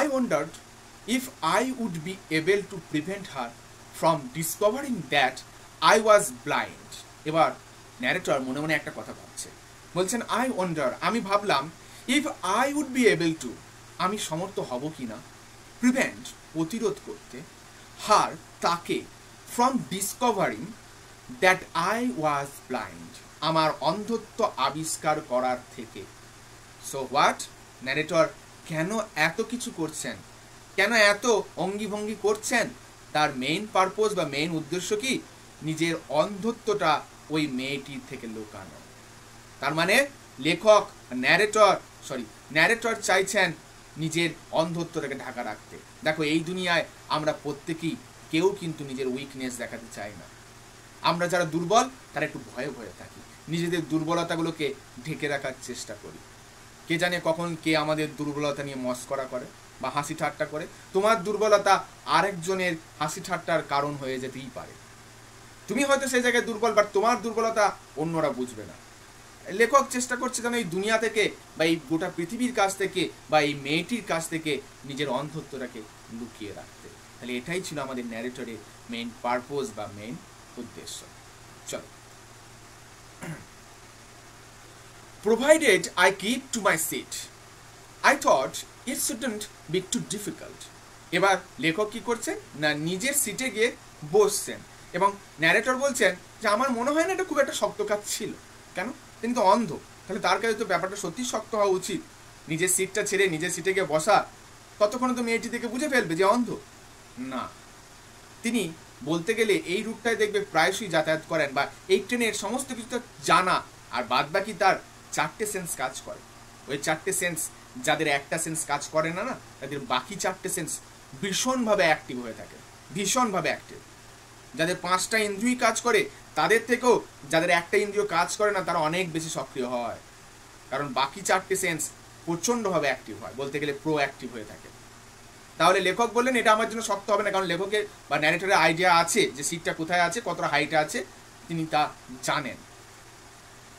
Speaker 3: I wondered if I would be able to prevent her from discovering that I was blind. এবার ন্যারেটর মনে মনে একটা কথা ভাবছে, বলছেন I wonder, আমি ভাবলাম, if I would be able to, আমি সমর্থ হব কিনা, prevent, প্রতিরোধ করতে, her, তাকে, from discovering that I was blind, আমার অন্ধত্ব আবিষ্কার করার থেকে। So what? ন্যারেটর কেন এত কিছু করছেন, কেন এত অঙ্গিভঙ্গি করছেন, তার মেইন পারপোজ বা মেইন উদ্দেশ্য কি, নিজের অন্ধত্বটা ওই মেয়েটির থেকে লুকানো। তার মানে লেখক ন্যারেটর চাইছেন নিজের অন্ধত্বটাকে ঢাকা রাখতে। দেখো এই দুনিয়ায় আমরা প্রত্যেকেই কেউ কিন্তু নিজের উইকনেস দেখাতে চাই না। আমরা যারা দুর্বল তারা একটু ভয়ে ভয়ে থাকি, নিজেদের দুর্বলতাগুলোকে ঢেকে রাখার চেষ্টা করি। কে জানে কখন কে আমাদের দুর্বলতা নিয়ে মস্করা করে বা হাসি ঠাট্টা করে। তোমার দুর্বলতা আরেকজনের হাসি ঠাট্টার কারণ হয়ে যেতেই পারে। তুমি হয়তো সেই জায়গায় দুর্বল, বাট তোমার দুর্বলতা অন্যরা বুঝবে না। লেখক চেষ্টা করছে যেন এই দুনিয়া থেকে বা এই গোটা পৃথিবীর কাছ থেকে বা এই মেয়েটির কাছ থেকে নিজের অন্ধত্বটাকে লুকিয়ে রাখতে। তাহলে এটাই ছিল আমাদের ন্যারেটরের মেইন পারপোজ বা মেইন উদ্দেশ্য। চলো, provided I keep to my seat, I thought it shouldn't be too difficult. এবার লেখক কি করছেন না, নিজের সিটে গিয়ে বসছেন এবং ন্যারেটর বলছেন যে আমার মনে হয় না এটা খুব একটা শক্ত কাজ ছিল। কেন? তিনি তো অন্ধ, তাহলে তার কাছে তো ব্যাপারটা সত্যি শক্ত হওয়া উচিত। নিজের সিটটা ছেড়ে নিজের সিটে গিয়ে বসা, ততক্ষণে তো মেয়েটি থেকে বুঝে ফেলবে যে অন্ধ। না, তিনি বলতে গেলে এই রুটটায় দেখবে প্রায়শই যাতায়াত করেন, বা এই ট্রেনের সমস্ত কিছু তার জানা, আর বাদ বাকি তার 4টে সেন্স কাজ করে। ওই 4টে সেন্স, যাদের একটা সেন্স কাজ করে না, তাদের বাকি 4টে সেন্স ভীষণভাবে অ্যাক্টিভ হয়ে থাকে, ভীষণভাবে অ্যাক্টিভ। যাদের 5টা ইন্দ্রিয় কাজ করে তাদের থেকেও যাদের একটা ইন্দ্রিয় কাজ করে না তারা অনেক বেশি সক্রিয় হয়, কারণ বাকি 4টে সেন্স প্রচণ্ডভাবে অ্যাক্টিভ হয়, বলতে গেলে প্রো অ্যাক্টিভ হয়ে থাকে। তাহলে লেখক বললেন এটা আমার জন্য শক্ত হবে না, কারণ লেখকের বা ন্যারেটরের আইডিয়া আছে যে সিটটা কোথায় আছে, কতটা হাইটে আছে, তিনি তা জানেন।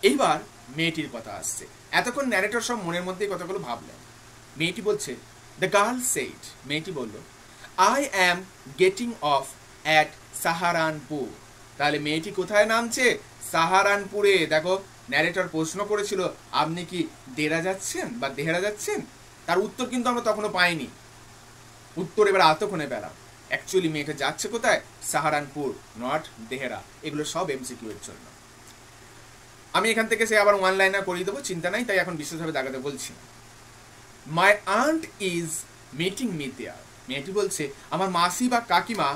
Speaker 3: এইবার মেয়েটির কথা আসছে। এতক্ষণ ন্যারেটর সব মনের মধ্যেই কথাগুলো ভাবলেন। মেয়েটি বলছে, দ্য গার্ল সেইড, মেয়েটি বলল, I am getting of at Saharanpur. তাহলে মেয়েটি কোথায় নামছে? সাহারানপুরে। দেখো, ন্যারেটর প্রশ্ন করেছিল আপনি কি দেরা যাচ্ছেন বা দেহরা যাচ্ছেন, তার উত্তর কিন্তু আমরা তখনও পাইনি। উত্তর এবার এতক্ষণে পেলাম। অ্যাকচুয়ালি মেয়েটা যাচ্ছে কোথায়? সাহারানপুর, নট দেহরা। এগুলো সব এমসিকিউ এর জন্য। আমি এখান থেকে সে আবার ওয়ান লাইনার করিয়ে দেবো, চিন্তা নাই, তাই এখন বিশেষভাবে দাগাতে বলছি না। My aunt is meeting me there. মেয়েটি বলছে আমার মাসি বা কাকিমা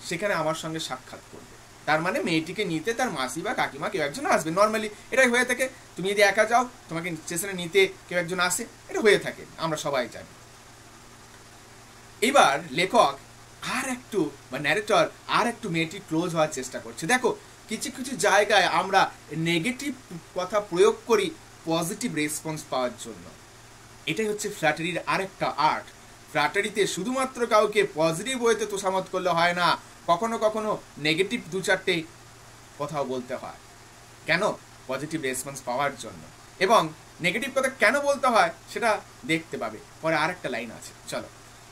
Speaker 3: সেখানে আমার সঙ্গে সাক্ষাৎ করবে। তার মানে মেয়েটিকে নিতে তার মাসি বা কাকিমা কেউ একজন আসবে। নর্মালি এটাই হয়ে থাকে, তুমি যদি একা যাও তোমাকে স্টেশনে নিতে কেউ একজন আসে, এটা হয়ে থাকে, আমরা সবাই জানি। এবার লেখক আর একটু বা ন্যারেটর আর একটু মেয়েটি ক্লোজ হওয়ার চেষ্টা করছে। দেখো, কিছু কিছু জায়গায় আমরা নেগেটিভ কথা প্রয়োগ করি পজিটিভ রেসপন্স পাওয়ার জন্য। এটাই হচ্ছে ফ্ল্যাটারির আরেকটা আর্ট। ফ্ল্যাটারিতে শুধুমাত্র কাউকে পজিটিভ ওয়েতে তোষামত করলে হয় না, কখনো কখনো নেগেটিভ 2-4টে কথাও বলতে হয়। কেন? পজিটিভ রেসপন্স পাওয়ার জন্য। এবং নেগেটিভ কথা কেন বলতে হয় সেটা দেখতে পাবে পরে, আরেকটা লাইন আছে। চলো,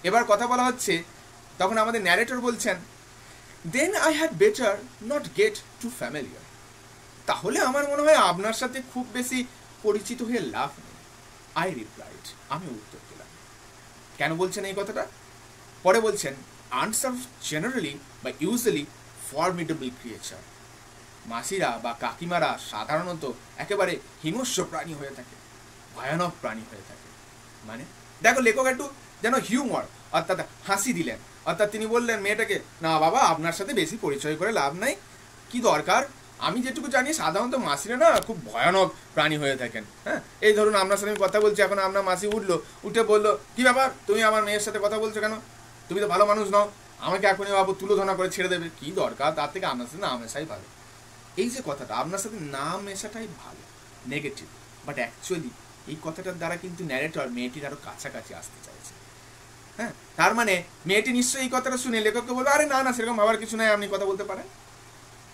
Speaker 3: এবার কথা বলা হচ্ছে, তখন আমাদের ন্যারেটর বলছেন, then I had better not get too familiar. তাহলে আমার মনে হয় আপনার সাথে খুব বেশি পরিচিত হয়ে লাভ নেই। আই রিপ্লাইড, আমি উত্তর দিলাম। কেন বলছেন এই কথাটা? পরে বলছেন, আনসার জেনারেলি বা ইউজুয়ালি ফর্মিডেবল ক্রিয়েচার। মাসিরা বা কাকিমারা সাধারণত একেবারে হিংস্র প্রাণী হয়ে থাকে, ভয়ানক প্রাণী হয়ে থাকে। মানে দেখো, লেখক একটু যেন হিউমার অর্থাৎ হাসি দিলেন, অর্থাৎ তিনি বললেন মেয়েটাকে, না বাবা আপনার সাথে বেশি পরিচয় করে লাভ নাই, কি দরকার, আমি যেটুকু জানি সাধারণত মাসিরা না খুব ভয়ানক প্রাণী হয়ে থাকেন। হ্যাঁ, এই ধরুন আপনার সাথে আমি কথা বলছি, এখন আপনার মাসি উঠলো, উঠে বললো, কি ব্যাপার তুমি আমার মেয়ের সাথে কথা বলছো কেন, তুমি তো ভালো মানুষ নও, আমাকে এখনই বাবু তুলোধনা করে ছেড়ে দেবে, কি দরকার, তার থেকে আপনার সাথে না মেশাই ভালো। এই যে কথাটা, আপনার সাথে না মেশাটাই ভালো, নেগেটিভ। বাট অ্যাকচুয়ালি এই কথাটার দ্বারা কিন্তু ন্যারেটর মেয়েটির আরো কাছাকাছি আসতে চাইছে। হ্যাঁ, তার মানে মেয়েটি নিশ্চয়ই এই কথাটা শুনে লেখককে বলবে, আরে না না সেরকম ভাবার কিছু নাই, আপনি কথা বলতে পারেন,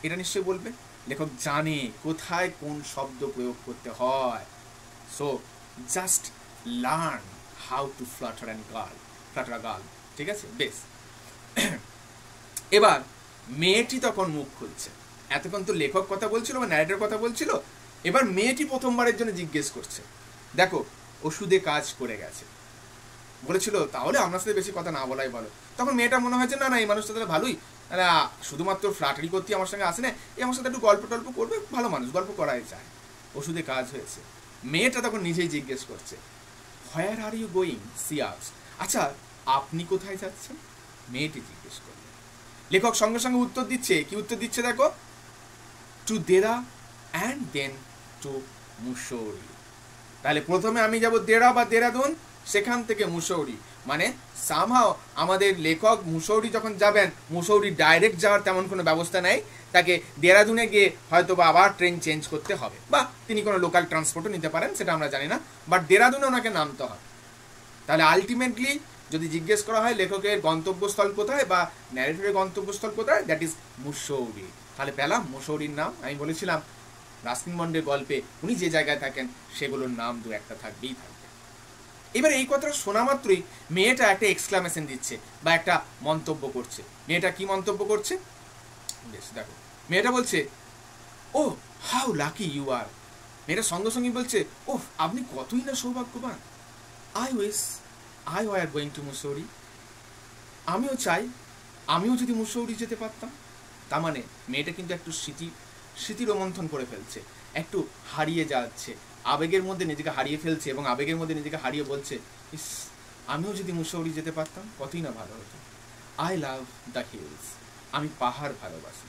Speaker 3: এটা নিশ্চয়ই বলবে। লেখক জানে কোথায় কোন শব্দ প্রয়োগ করতে হয়। So just learn how to Flutter and girl, Flutter a girl. ঠিক আছে, বেশ। এবার মেয়েটি তখন মুখ খুলছে। এতক্ষণ তো লেখক কথা বলছিল বা ন্যারেটর কথা বলছিল, এবার মেয়েটি প্রথমবারের জন্য জিজ্ঞেস করছে, দেখো ওষুধে কাজ করে গেছে, বলেছিল তাহলে আপনার সাথে বেশি কথা না বলাই ভালো। তখন মেয়েটা মনে হয়েছে, না না এই মানুষটা তাহলে ভালোই, শুধুমাত্র ফ্লাটারি করতে আমার সঙ্গে আসে না, এই আমার সাথে একটু গল্প টল্প করবে, ভালো মানুষ, গল্প করাই যায়, ওষুধে কাজ হয়েছে। মেয়েটা তখন নিজেই জিজ্ঞেস করছে, where are you going, she asked. আচ্ছা আপনি কোথায় যাচ্ছেন, মেয়েটি জিজ্ঞেস করলেন। লেখক সঙ্গে সঙ্গে উত্তর দিচ্ছে, কি উত্তর দিচ্ছে দেখো, to Dehra and then to Mussoorie. তাহলে প্রথমে আমি যাব দেরা বা দেরাদুন, সেখান থেকে মুসৌরি। মানে সামহাও আমাদের লেখক মুসৌরি যখন যাবেন, মুসৌরি ডাইরেক্ট যাওয়ার তেমন কোনো ব্যবস্থা নেই, তাকে দেরাদুনে গিয়ে হয়তো বা আবার ট্রেন চেঞ্জ করতে হবে, বা তিনি কোনো লোকাল ট্রান্সপোর্টও নিতে পারেন, সেটা আমরা জানি না, বাট দেরাদুনে ওনাকে নামতে হবে। তাহলে আলটিমেটলি যদি জিজ্ঞেস করা হয় লেখকের গন্তব্যস্থল কোথায় বা ন্যারেটরের গন্তব্যস্থল কোথায়, দ্যাট ইজ মুসৌরি। তাহলে পেলাম মুসৌরির নাম। আমি বলেছিলাম রাস্কিন বন্ডের গল্পে উনি যে জায়গায় থাকেন সেগুলোর নাম দু একটা থাকবেই থাকবে। এবার এই কথাটা শোনা মাত্রই মেয়েটা একটা এক্সক্লামেশন দিচ্ছে বা একটা মন্তব্য করছে। মেয়েটা কি মন্তব্য করছে বেশ দেখো, মেয়েটা বলছে, ও হাউ লাকি ইউ আর। মেয়েটা সঙ্গে সঙ্গে বলছে, ওহ আপনি কতই না সৌভাগ্যবান, I wish I were going to Mussoorie. আমিও চাই আমিও যদি মুসৌরি যেতে পারতাম। তার মানে মেয়েটা কিন্তু একটু স্মৃতি রোমন্থন করে ফেলছে, একটু হারিয়ে যাচ্ছে, আবেগের মধ্যে নিজেকে হারিয়ে ফেলছে এবং আবেগের মধ্যে নিজেকে হারিয়ে বলছে, ইস আমিও যদি মুসৌরি যেতে পারতাম কতই না ভালো হতো। I love the hills. আমি পাহাড় ভালোবাসি,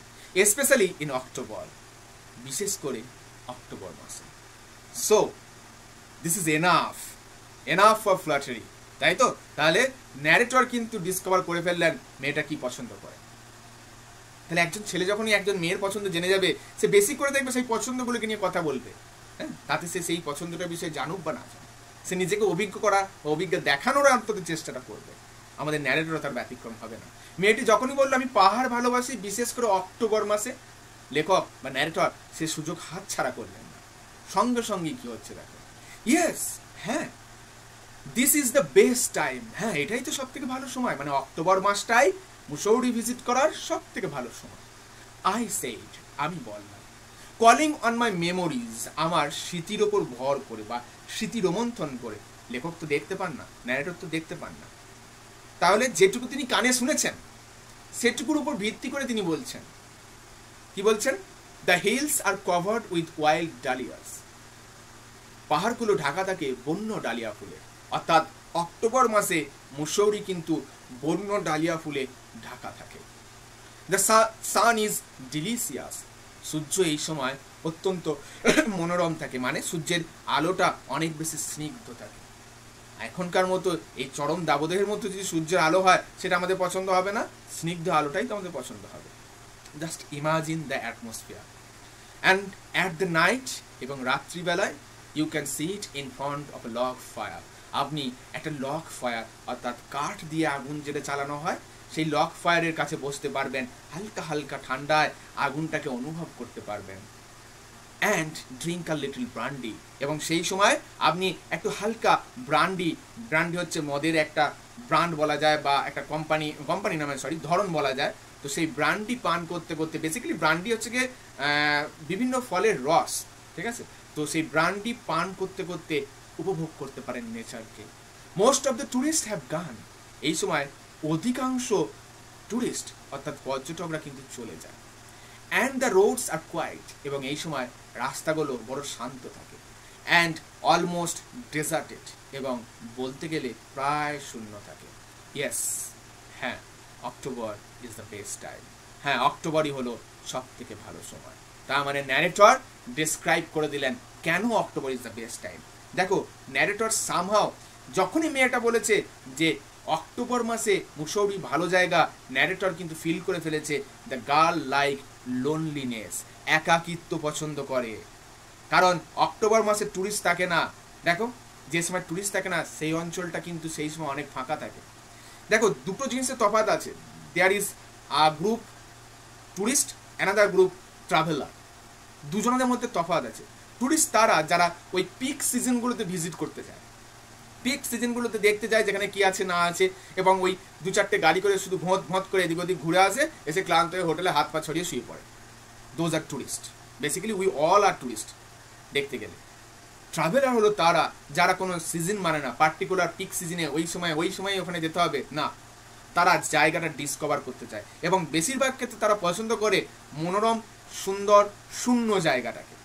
Speaker 3: স্পেশালি ইন অক্টোবর, বিশেষ করে অক্টোবর মাসে। So this is enough for flattery, তাই তো? তাহলে ন্যারেটর কিন্তু ডিসকভার করে ফেললেন মেয়েটা কি পছন্দ করে। তাহলে একজন ছেলে যখনই একজন মেয়ের পছন্দ জেনে যাবে, সে বেশি করে দেখবে সেই পছন্দগুলোকে নিয়ে কথা বলবে, হ্যাঁ, তাতে সে সেই পছন্দটার বিষয়ে জানুক বা না জানুক, সে নিজেকে অভিজ্ঞ করা, অভিজ্ঞ দেখানোর অন্তত চেষ্টাটা করবে। আমাদের ন্যারেটরও তার ব্যতিক্রম হবে না। মেয়েটি যখনই বললো আমি পাহাড় ভালোবাসি, বিশেষ করে অক্টোবর মাসে, লেখক বা ন্যারেটর সে সুযোগ হাত ছাড়া করলেন না, সঙ্গে সঙ্গে কি হচ্ছে দেখো, ইয়েস, হ্যাঁ, this is the best time, হ্যাঁ এটাই তো সব থেকে ভালো সময়, মানে অক্টোবর মাসটাই মুসৌরি ভিজিট করার সব থেকে ভালো সময়। আই সেড, আমি বললাম, কলিং অন মাই মেমোরিজ, আমার স্মৃতির ওপর ভর করে বা স্মৃতি রোমন্থন করে। লেখক তো দেখতে পান না, ন্যারেটর তো দেখতে পান না, তাহলে যেটুকু তিনি কানে শুনেছেন সেটুকুর উপর ভিত্তি করে তিনি বলছেন, কি বলছেন? The hills are covered with wild dahlias, পাহাড়গুলো ঢাকা থাকে বন্য ডালিয়া ফুলে, অর্থাৎ অক্টোবর মাসে মুসৌরি কিন্তু বন্য ডালিয়া ফুলে ঢাকা থাকে। দ্য সান ইজ ডিলিশিয়াস, সূর্য এই সময় অত্যন্ত মনোরম থাকে, মানে সূর্যের আলোটা অনেক বেশি স্নিগ্ধ থাকে। এখনকার মতো এই চরম দাবদাহের মধ্যে যদি সূর্যের আলো হয় সেটা আমাদের পছন্দ হবে না, স্নিগ্ধ আলোটাই তো আমাদের পছন্দ হবে। Just imagine the atmosphere. And at the night, এবং রাত্রিবেলায়, you can see it in front of a log fire, আপনি একটা লগ ফায়ার অর্থাৎ কাঠ দিয়ে আগুন যেটা চালানো হয় সেই লগ ফায়ারের কাছে বসতে পারবেন, হালকা হালকা ঠান্ডায় আগুনটাকে অনুভব করতে পারবেন। And drink a little brandy, এবং সেই সময় আপনি একটু হালকা ব্রান্ডি হচ্ছে মদের একটা ব্র্যান্ড বলা যায়, বা একটা কোম্পানি নামে ধরন বলা যায়। তো সেই ব্রান্ডি পান করতে করতে, বেসিক্যালি ব্রান্ডি হচ্ছে গিয়ে বিভিন্ন ফলের রস, ঠিক আছে? তো সেই ব্রান্ডি পান করতে করতে উপভোগ করতে পারেন নেচারকে। Most of the tourist have gone, এই সময় অধিকাংশ টুরিস্ট অর্থাৎ পর্যটকরা কিন্তু চলে যায়। And the roads are quiet, এবং এই সময় রাস্তাগুলো বড় শান্ত থাকে। অ্যান্ড অলমোস্ট ডেজার্টেড, এবং বলতে গেলে প্রায় শূন্য থাকে। ইয়েস, হ্যাঁ, October is the best time, হ্যাঁ অক্টোবরই হলো সব থেকে ভালো সময়। তার মানে ন্যারেটর ডিসক্রাইব করে দিলেন কেন October is the best time. দেখো, ন্যারেটর সামহাও যখনই মেয়েটা বলেছে যে অক্টোবর মাসে মুসৌরি ভালো জায়গা, ন্যারেটর কিন্তু ফিল করে ফেলেছে দ্য গার্ল লাইক লোনলিনেস, একাকিত্ব পছন্দ করে। কারণ অক্টোবর মাসে টুরিস্ট থাকে না, দেখো যে সময় টুরিস্ট থাকে না সেই অঞ্চলটা কিন্তু সেই সময় অনেক ফাঁকা থাকে। দেখো, দুটো জিনিসের তফাৎ আছে, there is a group tourist, another group traveller, দুজনের মধ্যে তফাৎ আছে। টুরিস্ট তারা যারা ওই পিক সিজনগুলোতে ভিজিট করতে যায়, পিক সিজনগুলোতে দেখতে যায় যেখানে কি আছে না আছে, এবং ওই দু চারটে গাড়ি করে শুধু ভোঁত করে এদিক ওদিক ঘুরে আসে, এসে ক্লান্ত হয়ে হোটেলে হাত পা ছড়িয়ে শুয়ে পড়ে। Those are tourist, basically we all are tourist দেখতে গেলে। ট্রাভেলার হলো তারা যারা কোনো সিজন মানে না, পার্টিকুলার পিক সিজনে ওই সময় ওখানে যেতে হবে না, তারা জায়গাটা ডিসকভার করতে চায়, এবং বেশিরভাগ ক্ষেত্রে তারা পছন্দ করে মনোরম সুন্দর শূন্য জায়গাটাকে।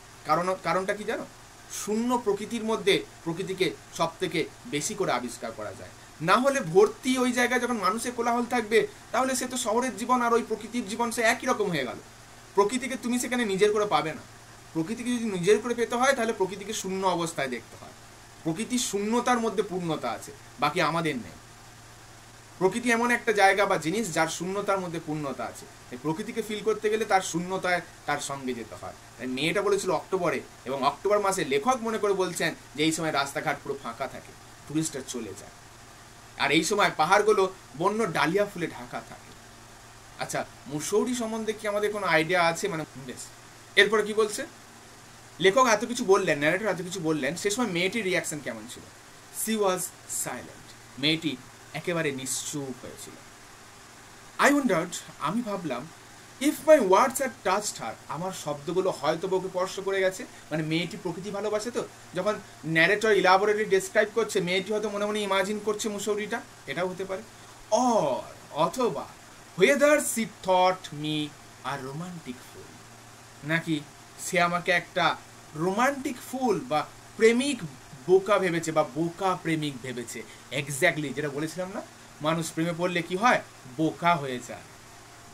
Speaker 3: কারণটা কি জানো? শূন্য প্রকৃতির মধ্যে প্রকৃতিকে সব থেকে বেশি করে আবিষ্কার করা যায়। না হলে ভর্তি ওই জায়গায় যখন মানুষের কোলাহল থাকবে, তাহলে সে তো শহরের জীবন আর ওই প্রকৃতির জীবন সে একই রকম হয়ে গেল। প্রকৃতিকে তুমি সেখানে নিজের করে পাবে না। প্রকৃতিকে যদি নিজের করে পেতে হয় তাহলে প্রকৃতিকে শূন্য অবস্থায় দেখতে হয়। প্রকৃতির শূন্যতার মধ্যে পূর্ণতা আছে, বাকি আমাদের নেই। প্রকৃতি এমন একটা জায়গা বা জিনিস যার শূন্যতার মধ্যে পূর্ণতা আছে। এই প্রকৃতিকে ফিল করতে গেলে তার শূন্যতায় তার সঙ্গে যেতে হয়। তাই মেয়েটা বলেছিল অক্টোবরে, এবং অক্টোবর মাসে লেখক মনে করে বলছেন যে এই সময় রাস্তাঘাট পুরো ফাঁকা থাকে, টুরিস্টরা চলে যায়, আর এই সময় পাহাড়গুলো বন্য ডালিয়া ফুলে ঢাকা থাকে। আচ্ছা, মুসৌরি সম্বন্ধে কি আমাদের কোনো আইডিয়া আছে? মানে বেশ, এরপরে কি বলছে লেখক? এত কিছু বললেন, ন্যারেটর এত কিছু বললেন, সে সময় মেয়েটির রিয়াকশন কেমন ছিল? সি ওয়াজ সাইলেন্ট, মেয়েটি একেবারে নিশ্চুপ হয়েছিল। আই ওয়ান্ডার্ড, আমি ভাবলাম, if my words had touched her, আমার শব্দগুলো হয়তো ওকে স্পর্শ করে গেছে। মানে মেয়েটি প্রকৃতি ভালোবাসে, তো যখন ন্যারেটর ইলাবোরেটলি ডেসক্রাইব করছে, মেয়েটি হয়তো মনে মনে ইমাজিন করছে মুসৌরিটা, এটাও হতে পারে। অথবা whether she thought me a romantic fool, নাকি সে আমাকে একটা রোমান্টিক ফুল বা প্রেমিক বোকা ভেবেছে, বা বোকা প্রেমিক ভেবেছে। এক্স্যাক্টলি যেটা বলেছিলাম না, মানুষ প্রেমে পড়লে কি হয়? বোকা হয়ে যায়।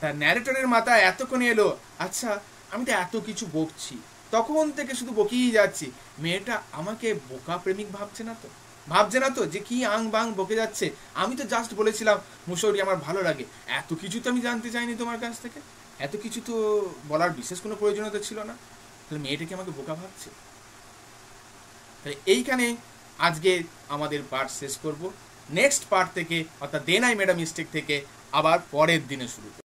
Speaker 3: তার ন্যারেটরের মাথায় এতক্ষণে এলো, আচ্ছা আমি তো এত কিছু বকছি, তখন থেকে শুধু বকেই যাচ্ছি, মেয়েটা আমাকে বোকা প্রেমিক ভাবছে না তো যে কি আং বাং বকে যাচ্ছে। আমি তো জাস্ট বলেছিলাম মুশৌরি আমার ভালো লাগে, এত কিছু তো আমি জানতে চাইনি তোমার কাছ থেকে, এত কিছু তো বলার বিশেষ কোনো প্রয়োজনীয়তা ছিল না। তাহলে মেয়েটা কি আমাকে বোকা ভাবছে? তাহলে এইখানে আজকে আমাদের পার্ট শেষ করব। নেক্সট পার্ট থেকে অর্থাৎ then I made a mistake থেকে আবার পরের দিনে শুরু করব।